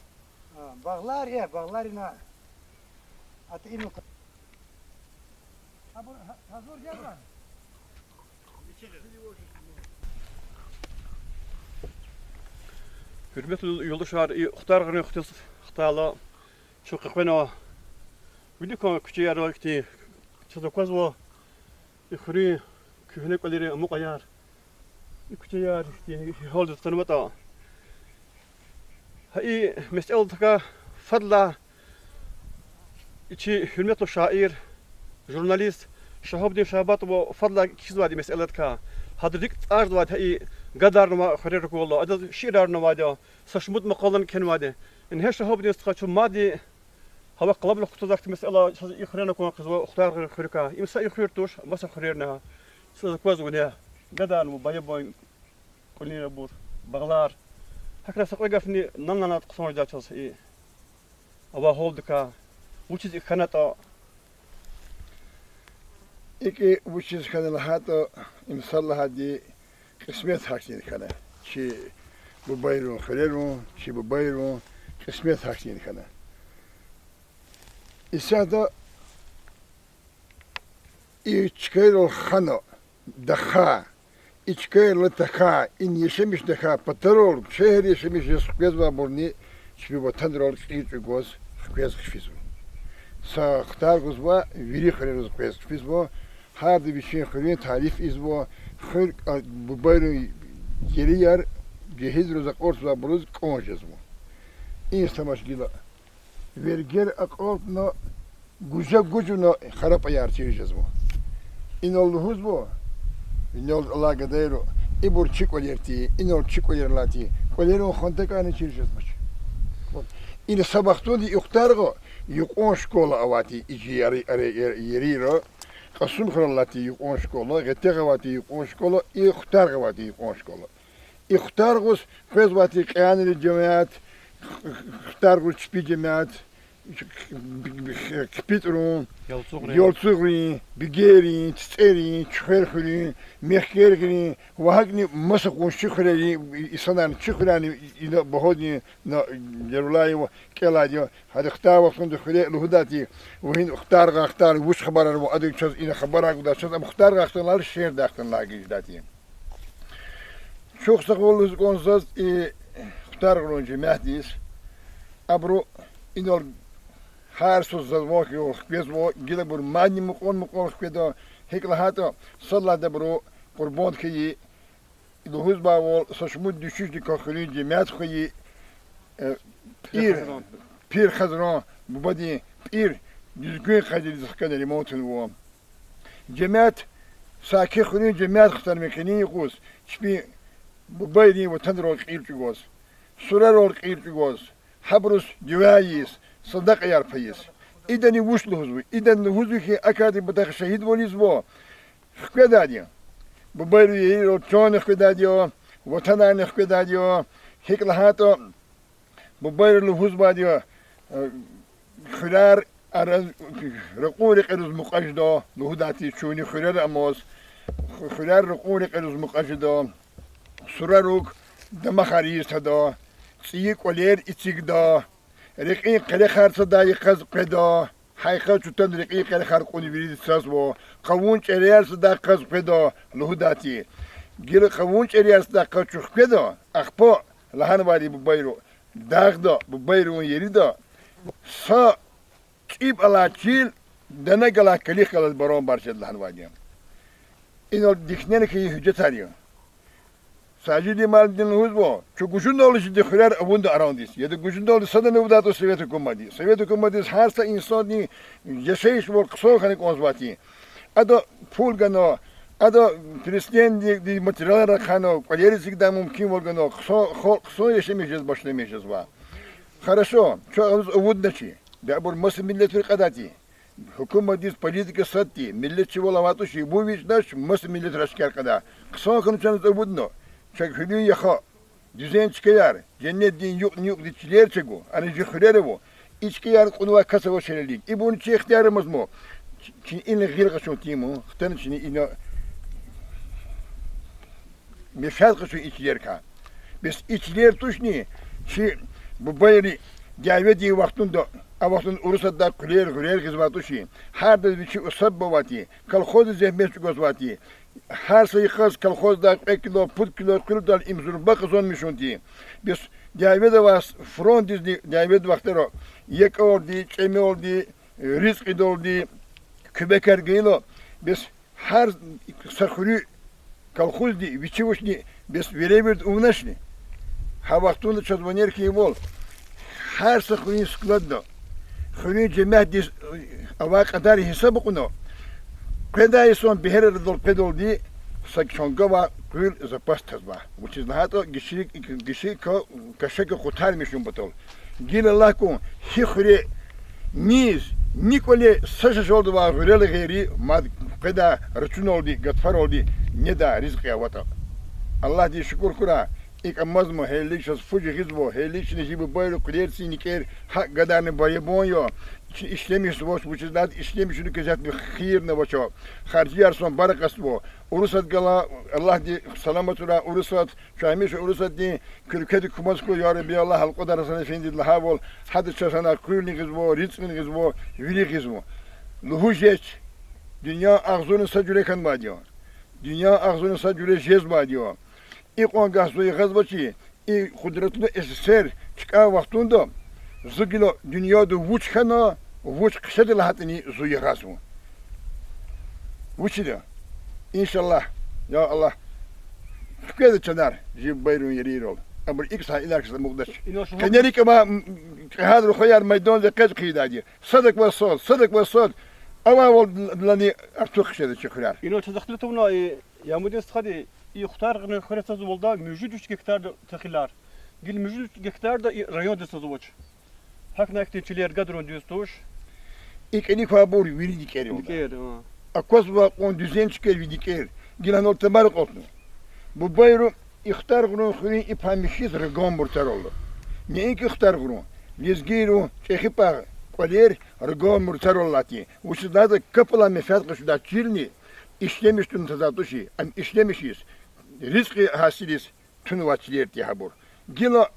Bağlar ya, bağlar ina. At inu. Hazır gel lan. Hürmetli yoldaşlar, ihtar gını ihtarla şu kıkvena Vidi kan küçük yer vakti çadakaz var. İkhri kühne kaleri muqayar. Küçük yer işte halde tanımata. Hay mesele taka fadla içi hürmetli şair, jurnalist, şahabdin şabat ve fadla kizvadi mesele ka. Hadrik arz var hay قدر ما خرير والله هذا شيرار نماذج سشمت مقالن كن ماده إن هش هو بدي استخدم مادي هوا قلب له خطة ذاك مسألة يخرينا كون قزوا اختار غير خريكا يمسا يخيرتوش بس خريرنا سيد كواز ونيا قدر مبايع بوين كلنا بور بغلار هكذا سقيقة فني نانا تقصون جاتشوس إيه أبا هولدكا وشيز إخناتا إيكي وشيز كان لهاتو إمسالة هادي قسمت حاكين كنا شي ببايرون خليرون شي ببايرون قسمت حاكين كنا إسادا إيشكيلو خانو دخا إيشكيلو تخا إن يشمش دخا بترول شهر يشمش يسقيز وابورني شبي بتندرول قيت جوز سقيز خفيزو سا اختار جوز وا ويري خليرو سقيز خفيزو هذا بيشين خلين تعريف إزبو خير ببايرون يري يار جهيز روزا قرص وابروز كونجزمو إن سماش جيلا verger akortno gujuno خراب ayar çirjezmo inol huzbo inol alagadero ibur çikolerti inol çikolerlati kolero xontakani çirjezmoç in sabahtodi ikhtargo yuqon şkola avati ici yeriro qasum xrallati yuqon şkola getegavati yuqon şkola ikhtargavati yuqon şkola ikhtargos fezvati qanil cemaat اختاروا تشبيجمات كبيترون يولتغرين بيجيرين تسيرين تشخيرخرين ميخيرخرين وهاجني مسقون شخرين يصنعن شخرين بهودني جرولاي وكلاديو هذا اختار وصل دخلي الهداتي وهين اختار وش خبر أنا وأدري شو إن خبرك وده شو اختار اختار الشير داخل لاقي داتي شو خسقول زقونزاز اختارون جماعتيس أبرو إنول هارسوس زوج يو خبيزو جيل بور ماني مقون خبيدا هيك لهاتا صلى دبرو قربان كي الهوز باول سشمود düşüş دكاخلي جماعت خي بير خزران ببدي بير düzgün خدي زخكن الموتن و جماعت ساكي خلي جماعت اختار مكاني يقوس شبي ببايدي وتندرو قيل جوز سرر قيل جوز حبرس جوايس صدق يار فيس إذن يوش لهزو إذن لهزو كي أكاد بدأ شهيد وليزبو خكداديا ببايرو يهيرو تشون خكداديو وطنان خكداديو هيك لهاتو ببايرو لهز باديو خلار أرز رقوري قرز مقاجدو لهداتي شوني خلار أموس خلار رقوري قرز مقاجدو سراروك دمخاريس هدو سيك ولير إتيك دا رقين قلي خار صدا يقز قدا حيقا چوتن رقين قلي خار قوني بريد ساس بو قوون چريار صدا قز قدا لهداتي گير قوون چريار صدا قز چوخ قدا اخپا لحن وادي ببايرو داغ دا ببايرو يري دا سا چيب الا چيل دنا گلا کلی خلال برون برشد لحن وادي اینو دیکنن که حجت هریو Sadece maldin huzbo. Çok güçlü oluşu dikhiler avunda arandis. Ya da güçlü oluşu sadece nevdat o Sovyet hükümeti. Sovyet hükümeti hersa insanı yaşayış ve kısa hani konuşvatı. Ada pul gano, ada Hristiyan di materyal rakhano, kalerizik da mümkün olgano. Kısa yaşamayacağız, başlamayacağız va. Хорошо. Çok az avud naçi. Da bu mas millet rikadati. Hükümeti politika satti. Milletçi olamatı şey bu vicdaş mas millet raşkar kada. Kısa konuşanız avudno. Çekülü yaka, düzen çıkıyor, cennet din yok ditçiler çekiyor, hani cihleri bu. İçkiyar konuya kasaba şerlik. İbun çi ihtiyarımız mı? Çin inle gir kaçon timu, hten çin ina mefat kışı içler ka. Biz içler tuşni ki bu bayri gelve diye vaktunda avaktın urusada kuler hizmetuşi. Her de bir şey usab bavati. Kalkoz zehmet gozvati. Her şey kız kalkozda 1 kilo, put kilo, kırıdal imzur bakızon mişunti. Biz gelve de var front dizi gelve de vaktero. Yek oldu, çemi oldu, rizk oldu, kübeker gelo. Biz her sakuri kalkoz di, biçivuşni biz verebildik uğnaşni. Ha vaktunda çözmener ki bol. Her sakuri skladda. Xuni cemaat dis ava kadar hesap okuno. Когда son biher dol pedol di sakşongava kul zapastazba. Which is nahato gişi ko kaşak kurtarmışım batol. Gil Allah ko hixri niz Nikole saşaş oldu var gırılı gayri mad kada rçun oldu gatfar oldu ne da rizk ya vata. Allah di şükür kura. İlk amazmo helik şas fuji hizbo helik ne gibi böyle kulersi niker hak gadarını bayabon yo. İşlemiş boş bu çizler işlemiş şunu kezat bir khir ne boşo. Harciyar son barakas bu. Urusat gala Allah di salametura urusat şaymış urusat di kürkedi kumaz ko ya Rabbi Allah al qadar sana efendi Allah bol. Hadi çasana kulni gizbo rizqni gizbo vili gizbo. Luhujet dünya ağzını sacüre kan badiyor. Dünya ağzını sacüre jez badiyor. İlk on gazzoyu gazbaçı, ilk kudretli eser çıkan vaktunda zıgıla dünyada vuçkana, vuç kışadı lahatini zuyu gazmu. Vuçida. İnşallah, ya Allah, şükür çanar, jib bayrun yeri ol. Ama ilk sahi ilerkisi muqdaş. Kenerik ama hadru khayar meydan ve qaz qidadi. Sadık ve sol. Ama lani artık kışadı çıkırar. İno tezaklıtımna yamudin sıkadi يختار خريطة زولدا موجود 3 هكتار تخيلار قل موجود 3 هكتار دا ريون دستوش هكنا اكتنشلير قدرون ديستوش İlk eli kabur veri diker yolda. Akos va on düzen çıkar veri diker. Gilan ortamar oldu. Bu bayru ihtar günü xuri ipamişiz regom burtar oldu. Ne ilk ihtar günü? Lizgiru çehipa koler regom burtar ollati. Uçda da kapıla mefat kışda çilni işlemiştin tazatuşi. An işlemişiz. Rizki hasiliz tüm vaçiler diye habur. Gila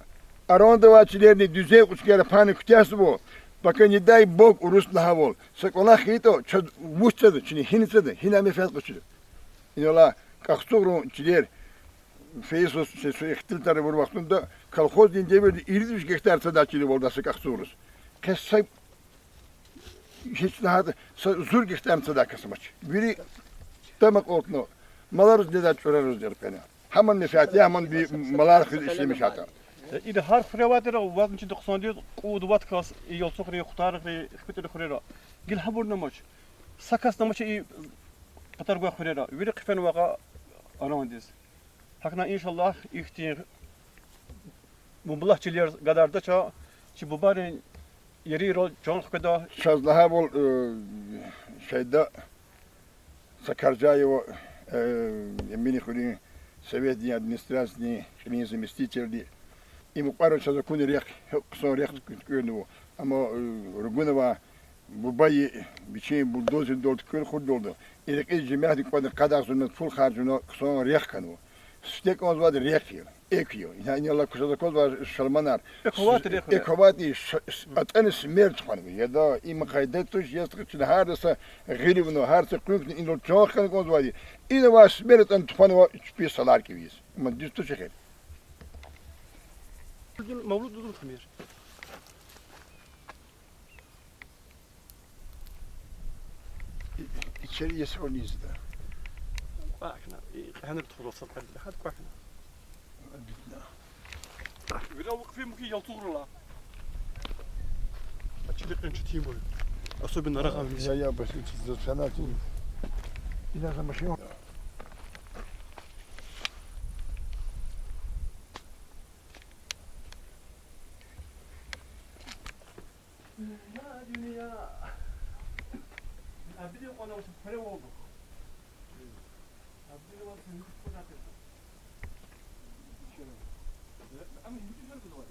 aranda vaçilerini düzey uçkara panik kütüyası bu. Bakın yeday bok urus lahavol. Sakola khito çad vuçtadı çini hinitsadı. Hiname fiyat kıçıdı. İnola kaksuğru çiler feysos su ihtiltarı bu vaktinde kalkoz dince bir 23 hektar sadatçılı oldası kaksuğruz. Kesay hiç daha zur hektar sadakası maç. Biri tamak oltno. Malarız ne de çorarız der beni. Hemen nefati hemen bir malar işlemiş hatta. إذا هار خريواتنا ووقت نشد قصاندي ودوات كاس يلصقري يختار خبيت الخريرة قل حبور نمش سكاس نمش قطر قوى خريرة ويري قفن وقع أرانديز هكنا إن شاء الله يختين مبلغ تلير قدر دشا شي ببارين يري رول جون خكدا Şazlaha bol şeyde Sakarca'yı o emini kulini Sovetniye administrasyonu kulini zamestiteldi. İmi qaro çaza kuni rek son rek kuyunu ama ruguna va bu bayi biçim buldozer dolt kul khud doldu. İlk cemaat kadar sonra full harcını son rek kanu. Stek az var rek yiyor. Ekiyor. Yani Allah kuşada koz var şalmanar. Ekovati atan smert kanu. Ya da im kaydet tuş yastık için hardasa gilivno harsa kuyun in çok kan koz var. İne var smert an tufanı var bir salar gibiyiz. Ama düz tuş çeker. مولود ضد الخمير İçeri onu izle. احنا هندخل وسط لحد كوحنا ولا وقفين ممكن يلطور لا اتشدق نشتيم بول اصوب النرغه Ya başı çizdi sana ki. İlaza maşın. dünya abidi ona para oldu abidi ona para oldu ama hiç güzel oldu